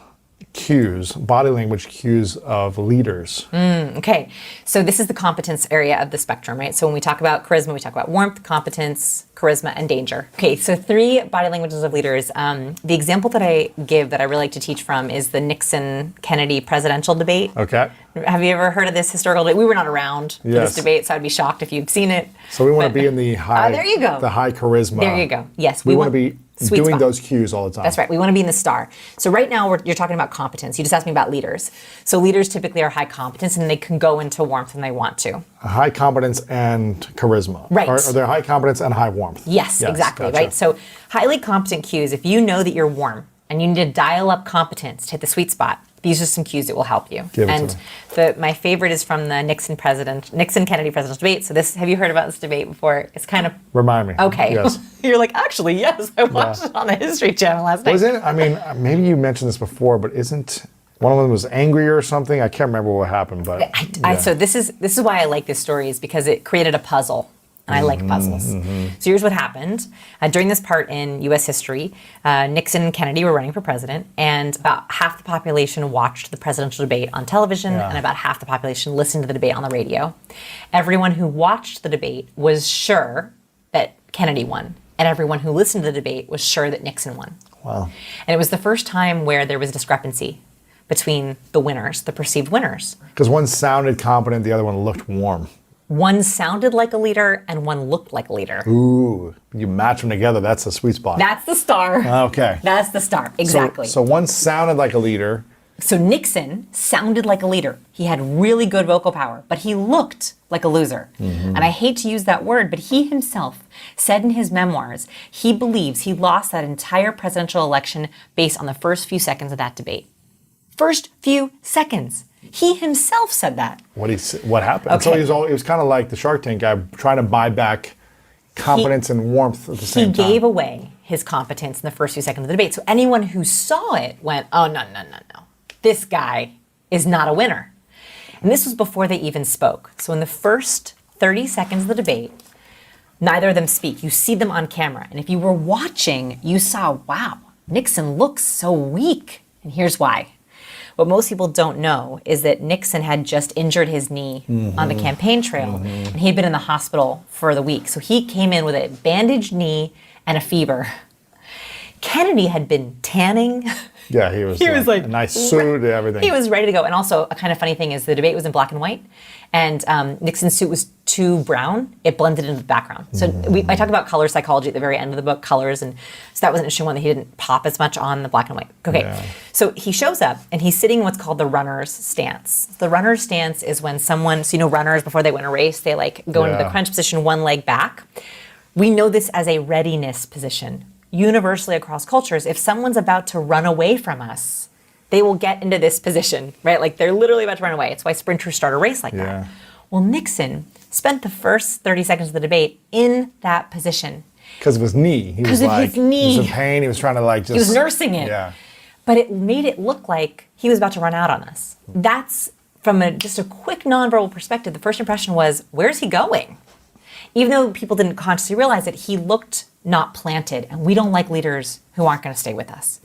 cues, body language cues of leaders? Okay, so this is the competence area of the spectrum, right? So when we talk about charisma, we talk about warmth, competence, charisma, and danger. Okay, so 3 body languages of leaders. The example that I give that I really like to teach from is the Nixon-Kennedy presidential debate. Okay. Have you ever heard of this historical debate? We were not around for Yes. this debate, so I'd be shocked if you'd seen it. So we want to be in the high. There you go. The high charisma. There you go. Yes, We want to be sweet doing spot. those cues all the time. That's right. We want to be in the star. So right now you're talking about competence. You just asked me about leaders. So leaders typically are high competence and they can go into warmth when they want to. High competence and charisma. Right. Or they're high competence and high warmth. Yes, exactly. gotcha. Right. So highly competent cues, if you know that you're warm and you need to dial up competence to hit the sweet spot, these are some cues that will help you. Give it and to my favorite is from the Nixon-Kennedy presidential debate. So have you heard about this debate before? It's kind of Remind me. okay. Yes. You're like, actually, yes, I watched it on the History Channel last night. Was it? I mean, maybe you mentioned this before, but isn't one of them was angry or something? I can't remember what happened, but So this is why I like this story, is because it created a puzzle. And I like puzzles. So here's what happened. During this part in U.S. history, Nixon and Kennedy were running for president, and about half the population watched the presidential debate on television, and about half the population listened to the debate on the radio. Everyone who watched the debate was sure that Kennedy won, and everyone who listened to the debate was sure that Nixon won. Wow. And it was the first time where there was a discrepancy between the winners, the perceived winners. Because one sounded competent, the other one looked warm. One sounded like a leader and one looked like a leader. Ooh, you match them together, that's the sweet spot. That's the star. Okay. That's the star, exactly. So one sounded like a leader. So Nixon sounded like a leader. He had really good vocal power, but he looked like a loser. And I hate to use that word, but he himself said in his memoirs, he believes he lost that entire presidential election based on the first few seconds of that debate. First few seconds. He himself said that. What happened? Okay. So it was kind of like the Shark Tank guy trying to buy back competence and warmth at the same time. He gave away his competence in the first few seconds of the debate. So anyone who saw it went, oh, no. This guy is not a winner. And this was before they even spoke. So in the first 30 seconds of the debate, neither of them speak. You see them on camera. And if you were watching, you saw, wow, Nixon looks so weak. And here's why. What most people don't know is that Nixon had just injured his knee on the campaign trail, and he'd been in the hospital for the week. So he came in with a bandaged knee and a fever. Kennedy had been tanning. Yeah, he was like a nice suit, everything. He was ready to go. And also, a kind of funny thing is the debate was in black and white, and Nixon's suit was too brown. It blended into the background. So I talk about color psychology at the very end of the book, colors, and so that was an interesting one that he didn't pop as much on the black and white. Okay, So he shows up, and he's sitting in what's called the runner's stance. The runner's stance is when someone, so runners, before they win a race, they go into the crunch position, one leg back. We know this as a readiness position. Universally across cultures, if someone's about to run away from us, they will get into this position, right? Like they're literally about to run away. It's why sprinters start a race like that. Well, Nixon spent the first 30 seconds of the debate in that position. Because of his knee. He was his knee. He was in pain. He was trying to He was nursing it. Yeah. But it made it look like he was about to run out on us. That's, from just a quick nonverbal perspective, the first impression was, where's he going? Even though people didn't consciously realize it, he looked not planted, and we don't like leaders who aren't going to stay with us.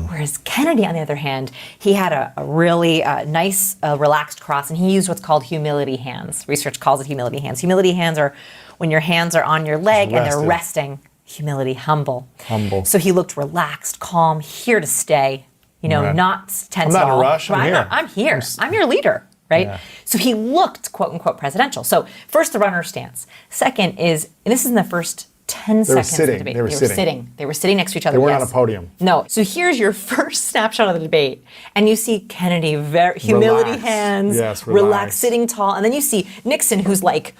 Whereas Kennedy, on the other hand, he had a really nice, relaxed cross, and he used what's called humility hands. Research calls it humility hands. Humility hands are when your hands are on your leg and they're resting. Humility, humble. So he looked relaxed, calm, here to stay, not tense at all. I'm not in a rush, I'm here. I'm here. I'm your leader. Right? Yeah. So he looked, quote unquote, presidential. So first, the runner stance. Second is, and this is in the first 10 seconds of the debate. They were sitting. They were sitting next to each other. They weren't on a podium. No. So here's your first snapshot of the debate. And you see Kennedy, humility hands, relaxed, sitting tall. And then you see Nixon, who's like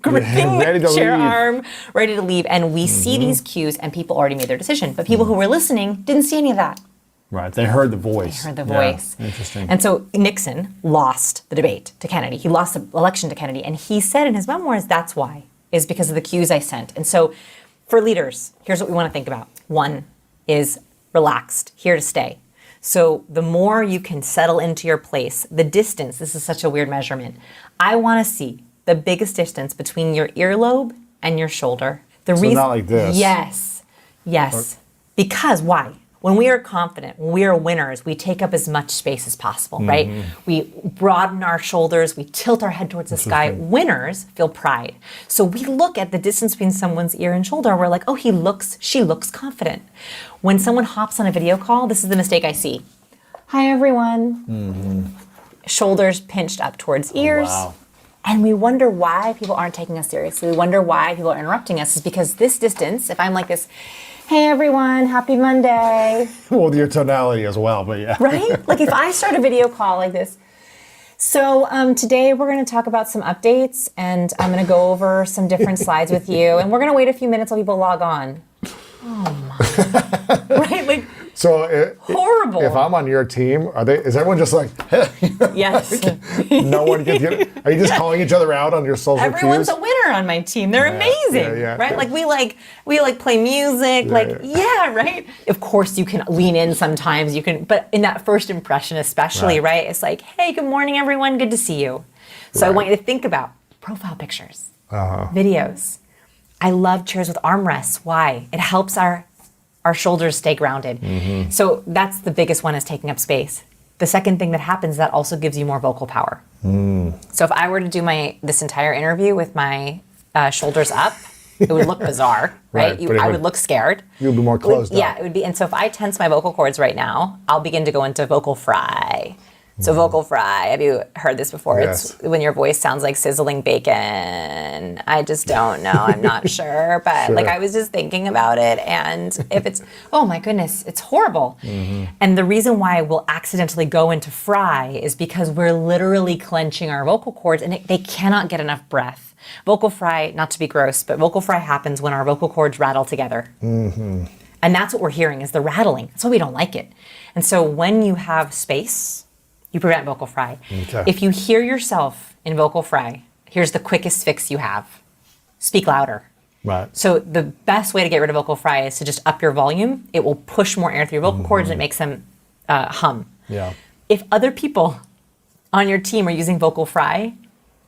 gripping the chair arm, ready to leave. And we see these cues, and people already made their decision. But people who were listening didn't see any of that. Right, they heard the voice. They heard the voice. Interesting. And so Nixon lost the debate to Kennedy. He lost the election to Kennedy. And he said in his memoirs, that's why, is because of the cues I sent. And so for leaders, here's what we want to think about. One is relaxed, here to stay. So the more you can settle into your place, the distance, this is such a weird measurement. I want to see the biggest distance between your earlobe and your shoulder. So not like this. Yes. Because why? when we are confident, when we are winners, we take up as much space as possible, right? We broaden our shoulders, we tilt our head towards the sky. Winners feel pride. So we look at the distance between someone's ear and shoulder, we're like, oh, she looks confident. When someone hops on a video call, this is the mistake I see. Hi, everyone. Shoulders pinched up towards ears. Wow. And we wonder why people aren't taking us seriously. We wonder why people are interrupting us. Is because this distance, if I'm like this, hey everyone, happy Monday. Well, with your tonality as well, but yeah. Right? Like if I start a video call like this. So today we're going to talk about some updates and I'm going to go over some different slides with you. And we're going to wait a few minutes while people log on. Oh my. Right? Like, So horrible. If I'm on your team, is everyone just like, yes. no one gets it? Are you just calling each other out on your social Everyone's cues? a winner on my team. They're amazing, yeah. right? Like we play music, right? Of course you can lean in sometimes, but in that first impression especially, right? It's like, hey, good morning everyone, good to see you. So I want you to think about profile pictures, videos. I love chairs with armrests. Why? It helps our shoulders stay grounded. So that's the biggest one, is taking up space. The second thing that happens is that also gives you more vocal power. So if I were to do this entire interview with my shoulders up, it would look bizarre, right? I would look scared. You'd be more closed up. Yeah, it would be. And so if I tense my vocal cords right now, I'll begin to go into vocal fry. So vocal fry, have you heard this before? Yes. It's when your voice sounds like sizzling bacon. I just don't know. I'm not sure. But like I was just thinking about it. And if it's, oh my goodness, it's horrible. And the reason why we'll accidentally go into fry is because we're literally clenching our vocal cords and they cannot get enough breath. Vocal fry, not to be gross, but vocal fry happens when our vocal cords rattle together. And that's what we're hearing, is the rattling. That's why we don't like it. And so when you have space, you prevent vocal fry. Okay. If you hear yourself in vocal fry, here's the quickest fix you have. Speak louder. Right. So the best way to get rid of vocal fry is to just up your volume. It will push more air through your vocal cords and it makes them hum. Yeah. If other people on your team are using vocal fry,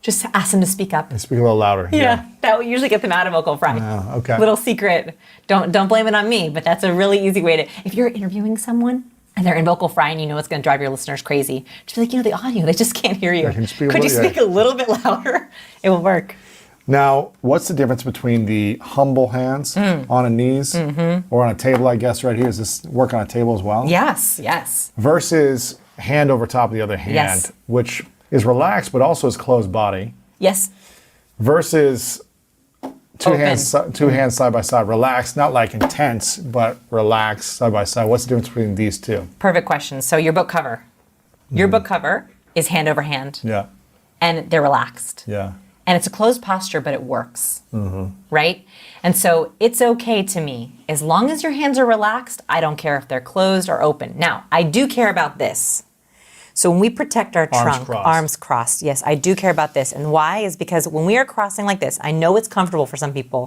just ask them to speak up. And speak a little louder. Yeah, that will usually get them out of vocal fry. Okay. Little secret. Don't blame it on me, but that's a really easy way to, if you're interviewing someone and they're in vocal fry and you know it's going to drive your listeners crazy, just be like, the audio, they just can't hear you. Could you speak a little bit louder? It will work. Now, what's the difference between the humble hands on a knees or on a table, I guess, right here? Does this work on a table as well? Yes. Versus hand over top of the other hand, which is relaxed but also is closed body. Yes. Versus two Open. hands side by side, relaxed, not like intense, but relaxed side by side. What's the difference between these two? Perfect question. So your book cover. Your book cover is hand over hand. Yeah. And they're relaxed. Yeah. And it's a closed posture, but it works. Right? And so it's okay to me. As long as your hands are relaxed, I don't care if they're closed or open. Now, I do care about this. So when we protect our trunk, arms crossed, yes, I do care about this. And why is because when we are crossing like this, I know it's comfortable for some people.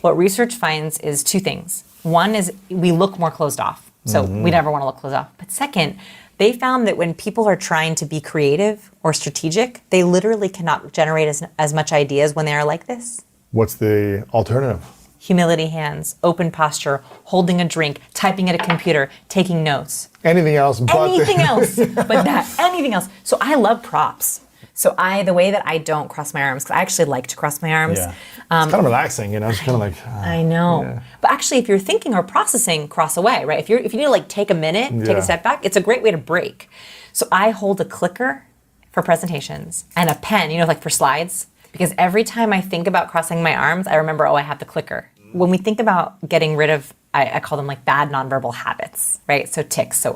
What research finds is two things. One is we look more closed off. So we never want to look closed off. But second, they found that when people are trying to be creative or strategic, they literally cannot generate as much ideas when they are like this. What's the alternative? Humility hands, open posture, holding a drink, typing at a computer, taking notes. Anything else but anything else. So I love props. So the way that I don't cross my arms, because I actually like to cross my arms. Yeah. It's kind of relaxing, It's kind of like. I know. Yeah. But actually, if you're thinking or processing, cross away, right? If you need to take a minute, take a step back, it's a great way to break. So I hold a clicker for presentations and a pen, for slides. Because every time I think about crossing my arms, I remember, I have the clicker. When we think about getting rid of, I call them bad nonverbal habits, right? So tics,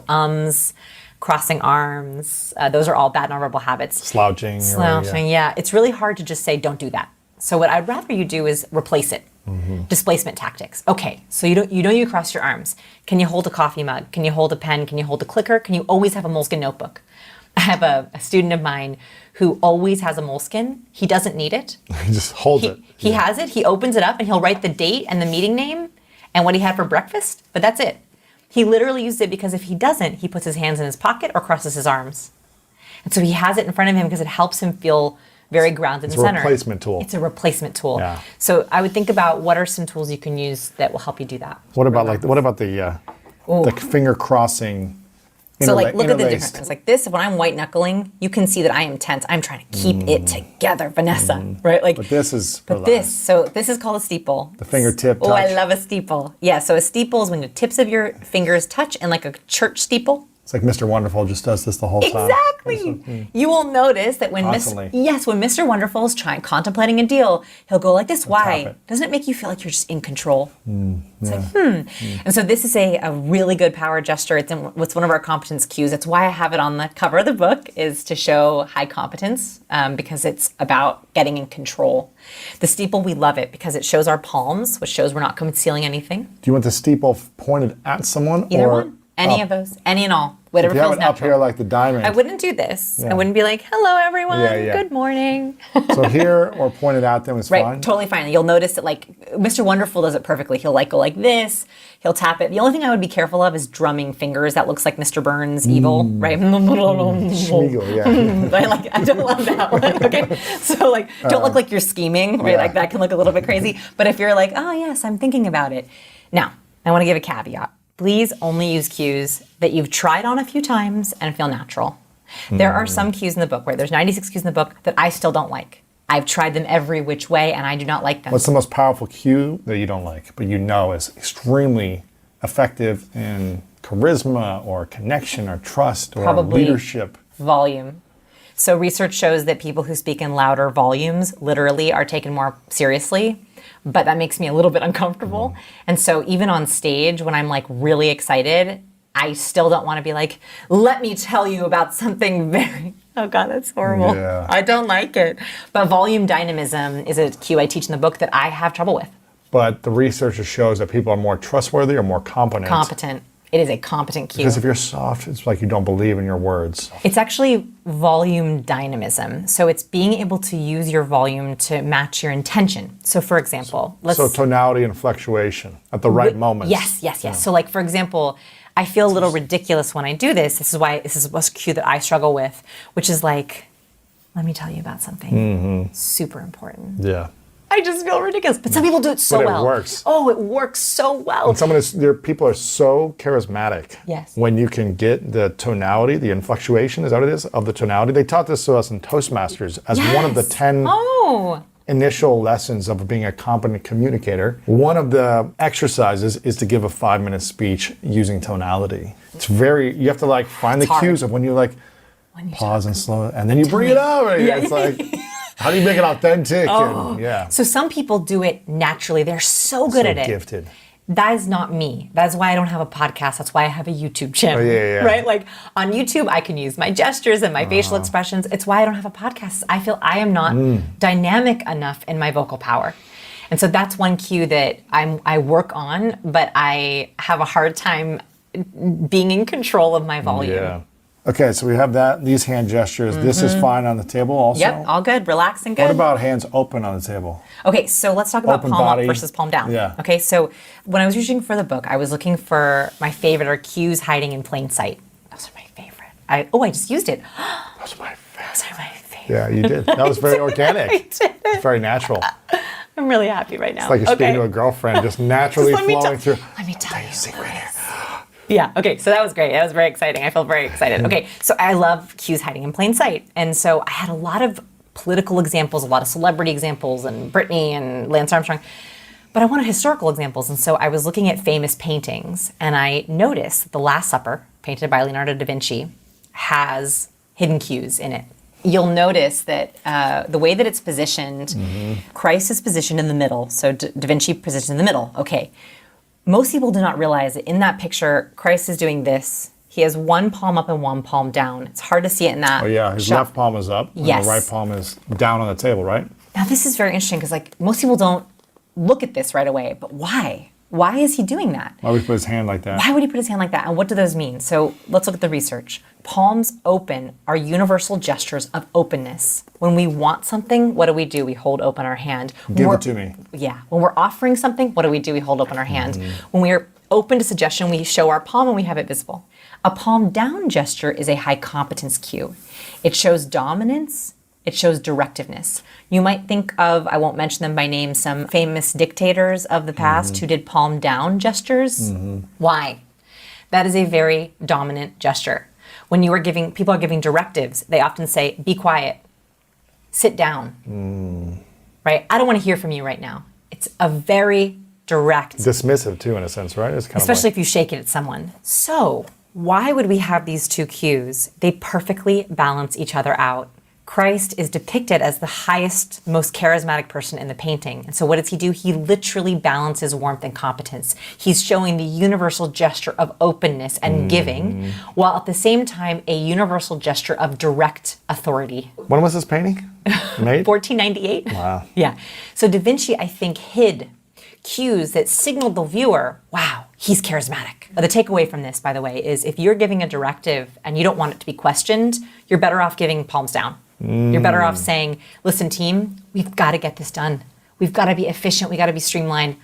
crossing arms, those are all bad nonverbal habits. Slouching. Yeah. It's really hard to just say, don't do that. So what I'd rather you do is replace it. Displacement tactics. Okay, so you cross your arms. Can you hold a coffee mug? Can you hold a pen? Can you hold a clicker? Can you always have a Moleskine notebook? I have a student of mine who always has a Moleskine. He doesn't need it. He just holds it. He has it. He opens it up and he'll write the date and the meeting name and what he had for breakfast, but that's it. He literally uses it because if he doesn't, he puts his hands in his pocket or crosses his arms. And so he has it in front of him because it helps him feel very grounded and centered. It's a replacement tool. It's a replacement tool. Yeah. So I would think about what are some tools you can use that will help you do that. What about the the finger crossing. So like, look at the interlaced. difference. Like this, when I'm white knuckling, you can see that I am tense. I'm trying to keep it together, Vanessa, right? Like, But this is so this is called a steeple. The fingertip Oh, I touch. love a steeple. Yeah, so a steeple is when the tips of your fingers touch, and like a church steeple. It's like Mr. Wonderful just does this the whole time. Exactly. You will notice that when Constantly. when Mr. Wonderful is contemplating a deal, he'll go like this. Why? tap it. Doesn't it make you feel like you're just in control? It's like, And so this is a really good power gesture. It's one of our competence cues. That's why I have it on the cover of the book, is to show high competence, because it's about getting in control. The steeple, we love it because it shows our palms, which shows we're not concealing anything. Do you want the steeple pointed at someone? Either or one. Any of those. Any and all. Whatever If you have feels it up natural. here like the diamond. I wouldn't do this. Yeah. I wouldn't be like, hello, everyone. Yeah. Good morning. So here or pointed at them is Right, fine? totally fine. You'll notice that like Mr. Wonderful does it perfectly. He'll like go like this. He'll tap it. The only thing I would be careful of is drumming fingers. That looks like Mr. Burns evil, right? Schmiegel, yeah. I don't love that one. Okay, so like don't look like you're scheming, right? Yeah. Like that can look a little bit crazy. But if you're like, oh yes, I'm thinking about it. Now, I want to give a caveat. Please only use cues that you've tried on a few times and feel natural. There are some cues in the book, where there's 96 cues in the book, that I still don't like. I've tried them every which way and I do not like them. What's the most powerful cue that you don't like, but you know is extremely effective in charisma or connection or trust or Probably leadership? Volume. So research shows that people who speak in louder volumes literally are taken more seriously, but that makes me a little bit uncomfortable. And so even on stage, when I'm like really excited, I still don't want to be like, let me tell you about something very, oh God, that's horrible. Yeah. I don't like it. But volume dynamism is a cue I teach in the book that I have trouble with. But the research shows that people are more trustworthy or more competent. Competent. It is a competent cue. Because if you're soft, it's like you don't believe in your words. It's actually volume dynamism. So it's being able to use your volume to match your intention. So for example, So tonality and fluctuation at the right moments. Yes. So like, for example, I feel a little ridiculous when I do this. This is a cue that I struggle with, which is like, let me tell you about something super important. Yeah. I just feel ridiculous. But some people do it so But it well. works. Oh, it works so well. And your people are so charismatic. Yes. When you can get the tonality, the influctuation, is that what it is, of the tonality. They taught this to us in Toastmasters as one of the 10 initial lessons of being a competent communicator. One of the exercises is to give a 5-minute speech using tonality. It's you have to like find the hard. cues of when you like pause and slow, and then you bring it over. Yeah. It's like, how do you make it authentic? Oh. And, yeah. So some people do it naturally. They're so good at it. Gifted. That is not me. That's why I don't have a podcast. That's why I have a YouTube channel. Yeah. Right? Like on YouTube, I can use my gestures and my facial expressions. It's why I don't have a podcast. I feel I am not dynamic enough in my vocal power. And so that's one cue that I work on, but I have a hard time being in control of my volume. Yeah. Okay, so we have these hand gestures. This is fine on the table also? Yep, all good, relaxed and good. What about hands open on the table? Okay, so let's talk about Open palm body. up versus palm down. Yeah. Okay, so when I was researching for the book, I was looking for my favorite are cues hiding in plain sight. Those are my favorite. I just used it. Those are my favorite. Those are my favorite. Yeah, you did. That was very organic. I did. It's very natural. I'm really happy right now. It's like you're speaking to a girlfriend, just naturally Let me flowing through. Let me tell you a secret here. Yeah, okay, so that was great. That was very exciting. I feel very excited. Okay, so I love cues hiding in plain sight. And so I had a lot of political examples, a lot of celebrity examples, and Britney and Lance Armstrong. But I wanted historical examples. And so I was looking at famous paintings, and I noticed that The Last Supper, painted by Leonardo da Vinci, has hidden cues in it. You'll notice that the way that it's positioned, Christ is positioned in the middle. So Da Vinci positioned in the middle. Okay. Most people do not realize that in that picture, Christ is doing this. He has one palm up and one palm down. It's hard to see it in that Oh, yeah, his shot. left palm is up, and Yes. the right palm is down on the table, right? Now, this is very interesting because like most people don't look at this right away. But why? Why is he doing that? Why would he put his hand like that? Why would he put his hand like that? And what do those mean? So let's look at the research. Palms open are universal gestures of openness. When we want something, what do? We hold open our hand. Give it to me. Yeah. When we're offering something, what do? We hold open our hand. When we are open to suggestion, we show our palm and we have it visible. A palm down gesture is a high competence cue. It shows dominance. It shows directiveness. You might think of, I won't mention them by name, some famous dictators of the past who did palm down gestures. Why? That is a very dominant gesture. When people are giving directives, they often say, be quiet, sit down, right? I don't want to hear from you right now. It's a very direct. Dismissive too, in a sense, right? It's kind Especially of if you shake it at someone. So why would we have these two cues? They perfectly balance each other out. Christ is depicted as the highest, most charismatic person in the painting. And so what does he do? He literally balances warmth and competence. He's showing the universal gesture of openness and giving, while at the same time, a universal gesture of direct authority. When was this painting made? 1498. Wow. Yeah. So Da Vinci, I think, hid cues that signaled the viewer, wow, he's charismatic. The takeaway from this, by the way, is if you're giving a directive and you don't want it to be questioned, you're better off giving palms down. You're better off saying, listen, team, we've got to get this done. We've got to be efficient. We got to be streamlined.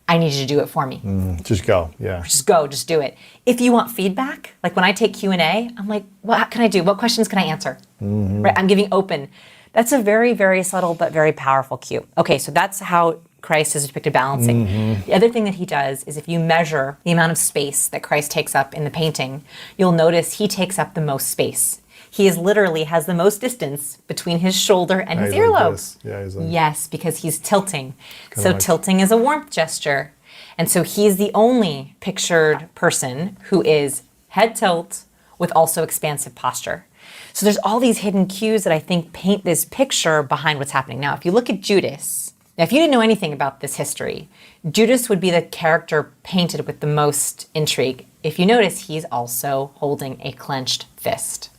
I need you to do it for me. Just go, yeah. Just go, just do it. If you want feedback, like when I take Q&A, I'm like, what can I do? What questions can I answer? Right? I'm giving open. That's a very, very subtle but very powerful cue. Okay, so that's how Christ is depicted balancing. The other thing that he does is if you measure the amount of space that Christ takes up in the painting, you'll notice he takes up the most space. He literally has the most distance between his shoulder and his earlobe. Yeah, he's like, Yes, because he's tilting. Kinda So like- tilting is a warmth gesture. And so he's the only pictured person who is head tilt with also expansive posture. So there's all these hidden cues that I think paint this picture behind what's happening. Now, if you look at Judas, now if you didn't know anything about this history, Judas would be the character painted with the most intrigue. If you notice, he's also holding a clenched fist.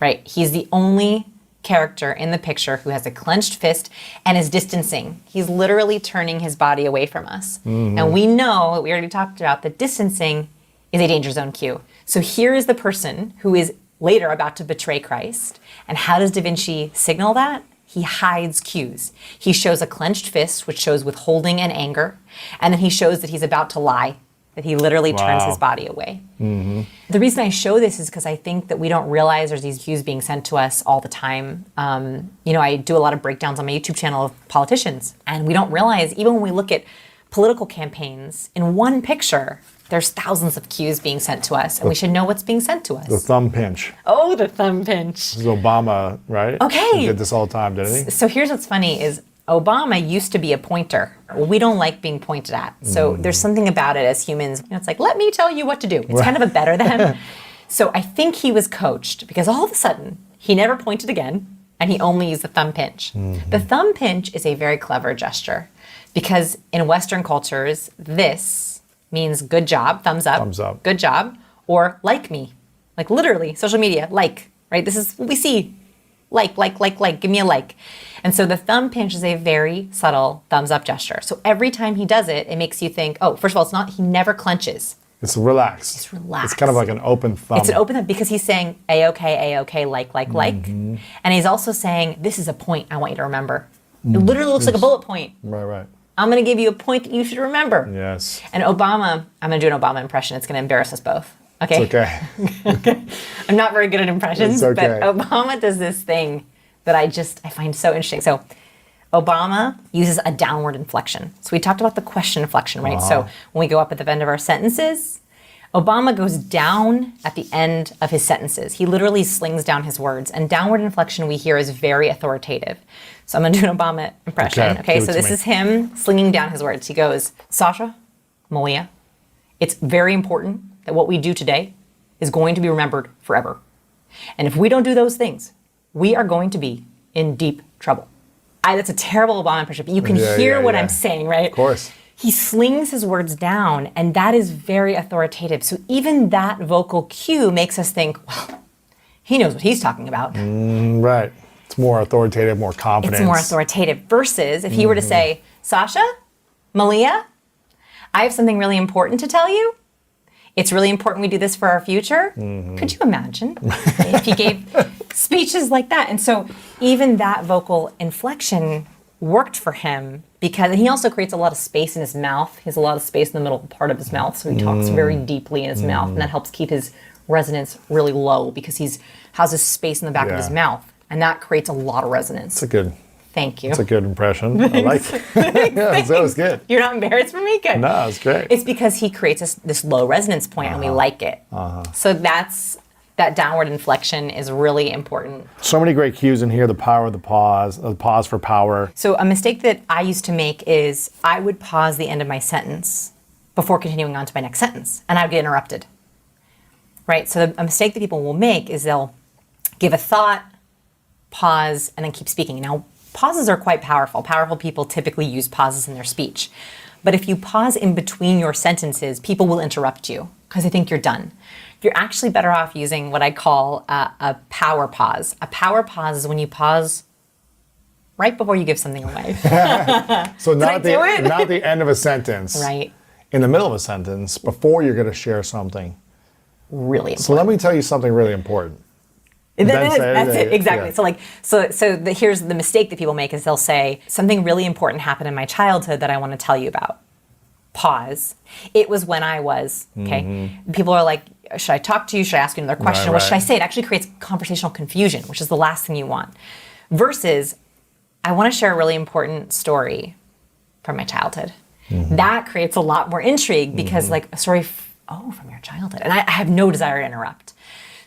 Right? He's the only character in the picture who has a clenched fist and is distancing. He's literally turning his body away from us. And we know, we already talked about, that distancing is a danger zone cue. So here is the person who is later about to betray Christ. And how does Da Vinci signal that? He hides cues. He shows a clenched fist, which shows withholding and anger. And then he shows that he's about to lie, that he literally turns his body away. The reason I show this is because I think that we don't realize there's these cues being sent to us all the time. I do a lot of breakdowns on my YouTube channel of politicians, and we don't realize, even when we look at political campaigns, in one picture, there's thousands of cues being sent to us, and we should know what's being sent to us. the thumb pinch. Oh, the thumb pinch. This is Obama, right? Okay. He did this all the time, didn't he? So here's what's funny is Obama used to be a pointer. We don't like being pointed at. So there's something about it as humans. It's like, let me tell you what to do. It's kind of a better than. So I think he was coached because all of a sudden he never pointed again and he only used the thumb pinch. The thumb pinch is a very clever gesture because in Western cultures, this means good job, thumbs up, good job, or like me. Like literally, social media, like, right? This is what we see. Like, give me a like. And so the thumb pinch is a very subtle thumbs up gesture. So every time he does it, it makes you think, oh, first of all, he never clenches. It's relaxed. It's relaxed. It's kind of like an open thumb. It's an open thumb because he's saying A-okay, like. And he's also saying, this is a point I want you to remember. It literally looks like a bullet point. Right. I'm going to give you a point that you should remember. Yes. And Obama, I'm going to do an Obama impression. It's going to embarrass us both. Okay? It's okay. I'm not very good at impressions, It's okay. but Obama does this thing that I find so interesting. So Obama uses a downward inflection. So we talked about the question inflection, right? So when we go up at the end of our sentences, Obama goes down at the end of his sentences. He literally slings down his words. And downward inflection we hear is very authoritative. So I'm going to do an Obama impression. Okay, give it so to this me. is him slinging down his words. He goes, Sasha, Malia, it's very important that what we do today is going to be remembered forever. And if we don't do those things, we are going to be in deep trouble. That's a terrible Obama impression, but you can hear what I'm saying, right? Of course. He slings his words down, and that is very authoritative. So even that vocal cue makes us think, well, he knows what he's talking about. Right. It's more authoritative, more confidence. It's more authoritative. Versus if he were to say, Sasha, Malia, I have something really important to tell you. It's really important we do this for our future. Could you imagine if he gave speeches like that? And so even that vocal inflection worked for him because he also creates a lot of space in his mouth. He has a lot of space in the middle part of his mouth, so he talks very deeply in his mouth, and that helps keep his resonance really low because he's has this space in the back of his mouth, and that creates a lot of resonance. It's a good Thank you. That's a good impression. I like it. Yeah, that was good. You're not embarrassed for me? Good. No, it's great. It's because he creates this low resonance point and we like it. So that downward inflection is really important. So many great cues in here. The power of the pause for power. So a mistake that I used to make is I would pause the end of my sentence before continuing on to my next sentence, and I would get interrupted. Right? So a mistake that people will make is they'll give a thought, pause, and then keep speaking. Now, pauses are quite powerful. Powerful people typically use pauses in their speech. But if you pause in between your sentences, people will interrupt you because they think you're done. You're actually better off using what I call a power pause. A power pause is when you pause right before you give something away. So not do it? not the end of a sentence. Right. In the middle of a sentence, before you're going to share something. Really important. So let me tell you something really important. That's it, exactly. Yeah. Here's the mistake that people make is they'll say, something really important happened in my childhood that I want to tell you about. Pause. It was when I was, okay? Mm-hmm. People are like, should I talk to you? Should I ask you another question? Right, What should I right. say? It actually creates conversational confusion, which is the last thing you want. Versus, I want to share a really important story from my childhood. Mm-hmm. That creates a lot more intrigue because like a story, from your childhood. And I have no desire to interrupt.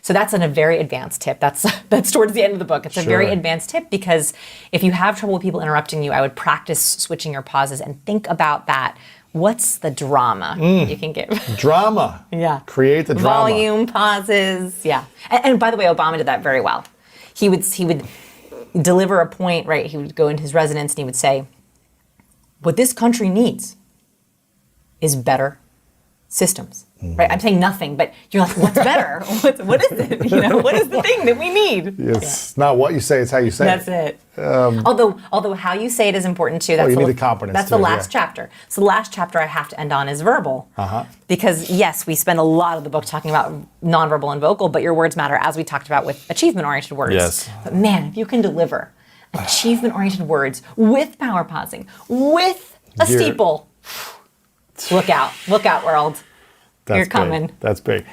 So that's a very advanced tip. That's towards the end of the book. It's a very Sure. advanced tip because if you have trouble with people interrupting you, I would practice switching your pauses and think about that. What's the drama you can give? Drama. Yeah. Create the drama. Volume, pauses. Yeah. And by the way, Obama did that very well. He would deliver a point, right? He would go into his residence and he would say, what this country needs is better systems. Right? I'm saying nothing, but you're like, what's better? What is it? What is the thing that we need? It's not what you say, it's how you say That's it. it. Although how you say it is important too. That's you need the confidence That's too, the last yeah. chapter. So the last chapter I have to end on is verbal. Because yes, we spend a lot of the book talking about nonverbal and vocal, but your words matter, as we talked about with achievement-oriented words. Yes. But man, if you can deliver achievement-oriented words with power pausing, with a You're- steeple, look out, world. You're coming. That's big.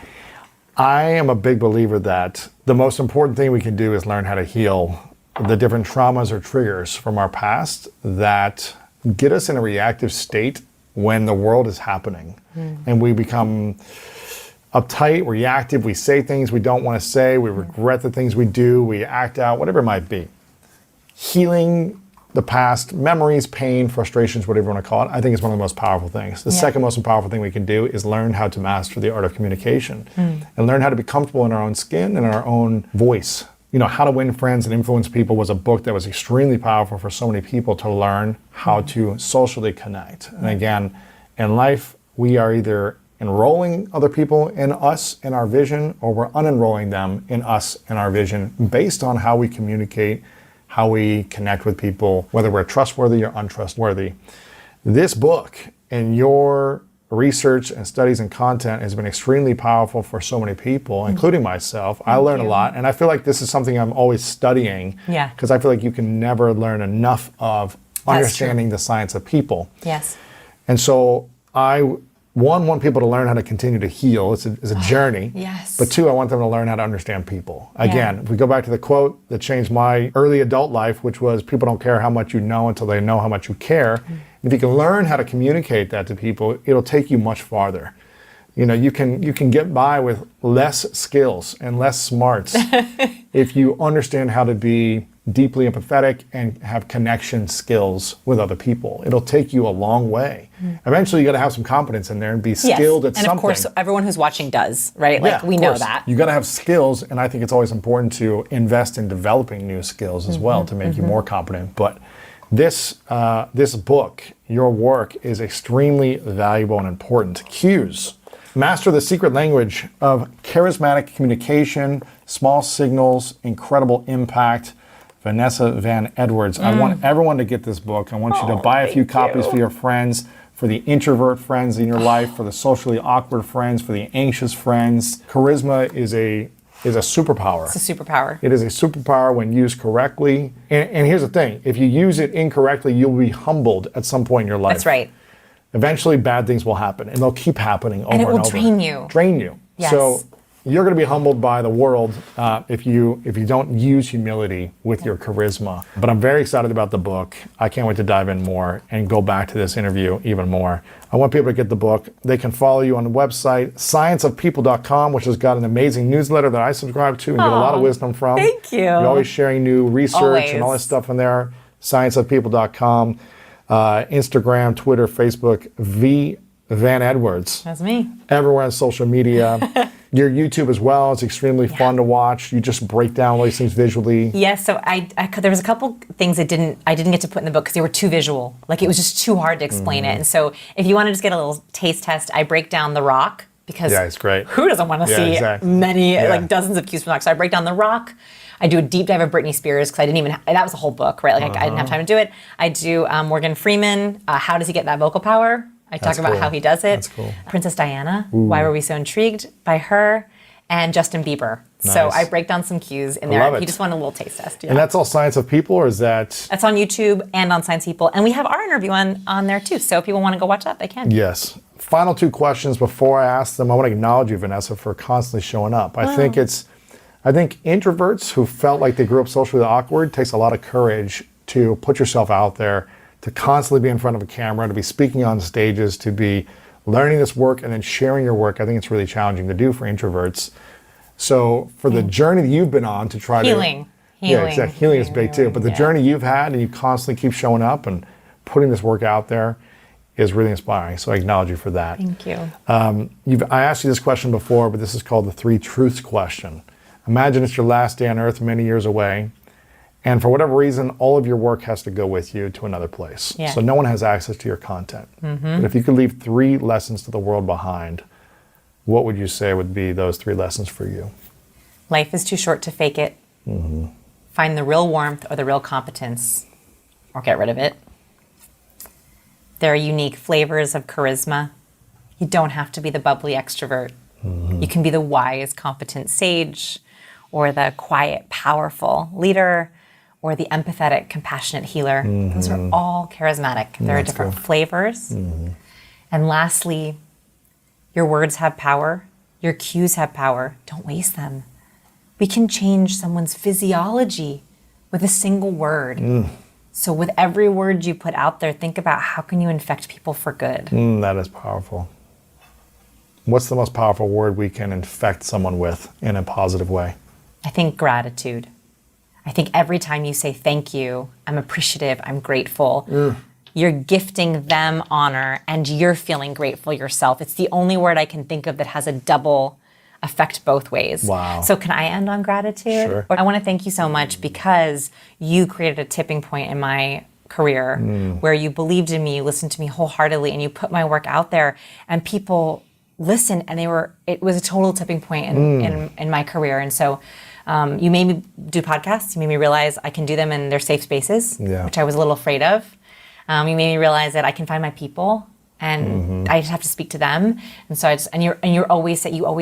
I am a big believer that the most important thing we can do is learn how to heal the different traumas or triggers from our past that get us in a reactive state when the world is happening. And we become uptight, reactive, we say things we don't want to say, we regret the things we do, we act out, whatever it might be. Healing the past, memories, pain, frustrations, whatever you want to call it, I think is one of the most powerful things. The second most powerful thing we can do is learn how to master the art of communication and learn how to be comfortable in our own skin and our own voice. How to Win Friends and Influence People was a book that was extremely powerful for so many people to learn how to socially connect. And again, in life, we are either enrolling other people in us and our vision, or we're unenrolling them in us and our vision based on how we communicate, how we connect with people, whether we're trustworthy or untrustworthy. This book and your research and studies and content has been extremely powerful for so many people, including myself. I learn a lot, and I feel like this is something I'm always studying because I feel like you can never learn enough of understanding the science of people. Yes. And so I want people to learn how to continue to heal. It's a journey. Yes. But two, I want them to learn how to understand people. Again, if we go back to the quote that changed my early adult life, which was, people don't care how much you know until they know how much you care. If you can learn how to communicate that to people, it'll take you much farther. You can get by with less skills and less smarts if you understand how to be deeply empathetic and have connection skills with other people. It'll take you a long way. Eventually, you got to have some competence in there and be skilled at something. And of course, everyone who's watching does, right? Like, we know that. You got to have skills, and I think it's always important to invest in developing new skills as well to make you more competent. But this book, your work, is extremely valuable and important. Cues. Master the secret language of charismatic communication, small signals, incredible impact. Vanessa Van Edwards. I want everyone to get this book. I want you to buy a few copies for your friends, for the introvert friends in your life, for the socially awkward friends, for the anxious friends. Charisma is a superpower. It's a superpower. It is a superpower when used correctly. And here's the thing. If you use it incorrectly, you'll be humbled at some point in your life. That's right. Eventually, bad things will happen, and they'll keep happening over And and it will over. drain you. Drain you. Yes. So you're going to be humbled by the world if you don't use humility with your charisma. But I'm very excited about the book. I can't wait to dive in more and go back to this interview even more. I want people to get the book. They can follow you on the website, scienceofpeople.com, which has got an amazing newsletter that I subscribe to and get a lot of wisdom from. Thank you. You're always sharing new research and all Always. this stuff in there. Scienceofpeople.com, Instagram, Twitter, Facebook, V Van Edwards. That's me. Everywhere on social media. Your YouTube as well. It's extremely fun to watch. You just break down all these things visually. Yes, so there was a couple things I didn't get to put in the book because they were too visual. Like it was just too hard to explain it. And so if you want to just get a little taste test, I break down The Rock because it's great. Who doesn't want to see exactly. many, like dozens of cues from The Rock? So I break down The Rock. I do a deep dive of Britney Spears because I didn't even, that was a whole book, right? Like I didn't have time to do it. I do Morgan Freeman, how does he get that vocal power? I talk about how he does it. That's cool. Princess Diana, why were we so intrigued by her? And Justin Bieber. So Nice. I break down some cues in love there. it. You just want a little taste test. Yeah. And that's all Science of People, or is that? That's on YouTube and on Science People. And we have our interview on there too. So if people want to go watch that, they can. Yes. Final two questions before I ask them. I want to acknowledge you, Vanessa, for constantly showing up. I think introverts who felt like they grew up socially awkward takes a lot of courage to put yourself out there, to constantly be in front of a camera, to be speaking on stages, to be learning this work and then sharing your work. I think it's really challenging to do for introverts. So for the journey that you've been on to try Healing. Yeah, exactly. Healing is big too. But the journey you've had and you constantly keep showing up and putting this work out there is really inspiring. So I acknowledge you for that. Thank you. I asked you this question before, but this is called the 3 truths question. Imagine it's your last day on earth many years away. And for whatever reason, all of your work has to go with you to another place. Yeah. So no one has access to your content. But if you could leave 3 lessons to the world behind, what would you say would be those 3 lessons for you? Life is too short to fake it. Find the real warmth or the real competence, or get rid of it. There are unique flavors of charisma. You don't have to be the bubbly extrovert. You can be the wise, competent sage, or the quiet, powerful leader, or the empathetic, compassionate healer. Those are all charismatic. There are different flavors. And lastly, your words have power. Your cues have power. Don't waste them. We can change someone's physiology with a single word. So with every word you put out there, think about how can you infect people for good. That is powerful. What's the most powerful word we can infect someone with in a positive way? I think gratitude. I think every time you say thank you, I'm appreciative, I'm grateful, you're gifting them honor and you're feeling grateful yourself. It's the only word I can think of that has a double effect both ways. Wow. So can I end on gratitude? Sure. I want to thank you so much because you created a tipping point in my career where you believed in me, you listened to me wholeheartedly, and you put my work out there and people listened, and it was a total tipping point in my career. And so you made me do podcasts. You made me realize I can do them in their safe spaces, which I was a little afraid of. You made me realize that I can find my people, and I just have to speak to them. And so you always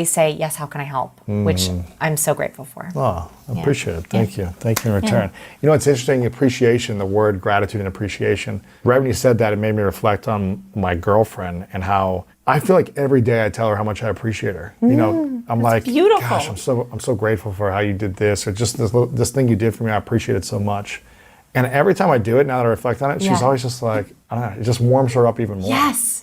say yes. How can I help? Which I'm so grateful for. Oh, I appreciate it. Thank you. Thank you in return. You know, it's interesting, appreciation, the word gratitude and appreciation. Right when you said that, it made me reflect on my girlfriend and how I feel like every day I tell her how much I appreciate her. You know, I'm like, beautiful. gosh, I'm so grateful for how you did this, or just this thing you did for me. I appreciate it so much. And every time I do it, now that I reflect on it, she's always just like, I don't know, it just warms her up even more. Yes,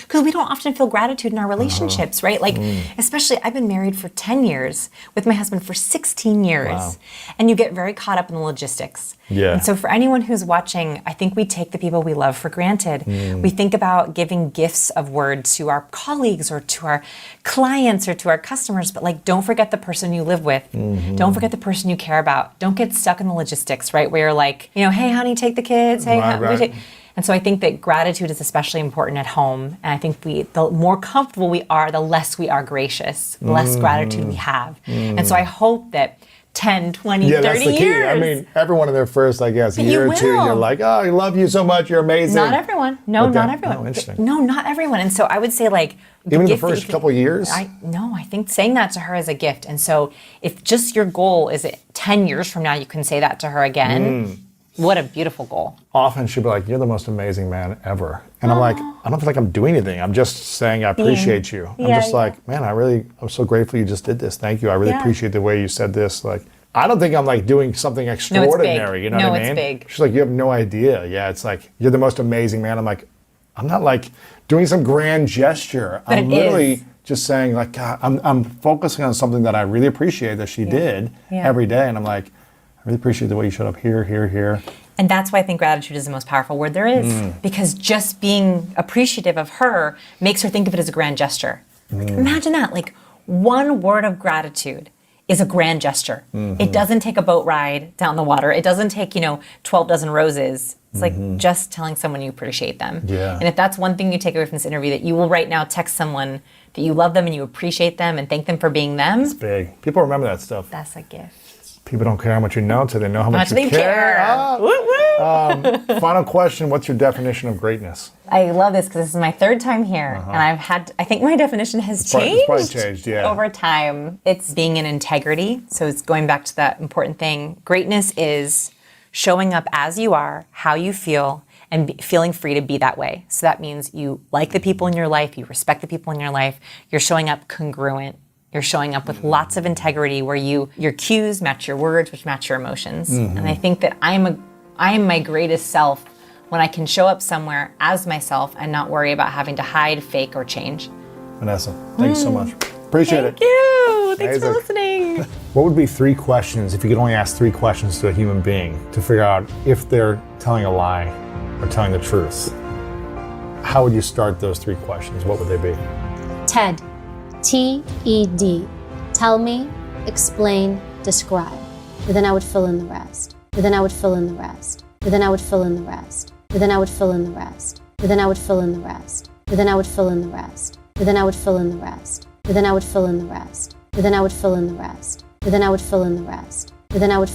because we don't often feel gratitude in our relationships, right? Like, especially, I've been married for 10 years, with my husband for 16 years. Wow. And you get very caught up in the logistics. Yeah. And so for anyone who's watching, I think we take the people we love for granted. We think about giving gifts of words to our colleagues or to our clients or to our customers, but like, don't forget the person you live with. Don't forget the person you care about. Don't get stuck in the logistics, right? Where you're like, you know, hey, honey, take the kids. Hey, honey, take... And so I think that gratitude is especially important at home. And I think the more comfortable we are, the less we are gracious, the less gratitude we have. And so I hope that 10, 20, 30 that's the key. years. I mean, everyone in their first, I guess, But year you or two, will. you're like, oh, I love you so much, you're amazing. Not everyone. No, not everyone. Oh, interesting. No, not everyone. And so I would say like... Even the first couple years? I think saying that to her is a gift. And so if just your goal is that 10 years from now you can say that to her again, What a beautiful goal. Often she'll be like, "You're the most amazing man ever," and I'm like, "I don't feel like I'm doing anything. I'm just saying I appreciate you." I'm just like, "Man, I'm so grateful you just did this. Thank you. I really appreciate the way you said this." Like, I don't think I'm like doing something extraordinary. You know what I mean? No, it's big. She's like, "You have no idea." Yeah, it's like, "You're the most amazing man." I'm like, I'm not like doing some grand gesture. But I'm literally just saying like, God, I'm focusing on something that I really appreciate that she did every day, and I'm like, I really appreciate the way you showed up here, here, here. And that's why I think gratitude is the most powerful word there is. Because just being appreciative of her makes her think of it as a grand gesture. Like, imagine that, like one word of gratitude is a grand gesture. It doesn't take a boat ride down the water. It doesn't take, 12 dozen roses. It's like just telling someone you appreciate them. Yeah. And if that's one thing you take away from this interview, that you will right now text someone that you love them and you appreciate them and thank them for being them. It's big. People remember that stuff. That's a gift. People don't care how much you know until they know how much you they care. Final question, what's your definition of greatness? I love this because this is my third time here, and I think my definition has changed. It's probably changed, yeah. Over time. It's being in integrity. So it's going back to that important thing. Greatness is showing up as you are, how you feel, and feeling free to be that way. So that means you like the people in your life, you respect the people in your life, you're showing up congruent. You're showing up with lots of integrity where your cues match your words, which match your emotions. And I think that I am my greatest self when I can show up somewhere as myself and not worry about having to hide, fake, or change. Vanessa, thanks so much. Appreciate it. Thank you. Thanks for Amazing. listening. What would be 3 questions, if you could only ask 3 questions to a human being to figure out if they're telling a lie or telling the truth? How would you start those 3 questions? What would they be? TED. T-E-D. Tell me, explain, describe. But then I would fill in the rest. But then I would fill in the rest. But then I would fill in the rest. But then I would fill in the rest. But then I would fill in the rest. But then I would fill in the rest. But then I would fill in the rest. But then I would fill in the rest. But then I would fill in the rest. But then I would fill in the rest. But then I would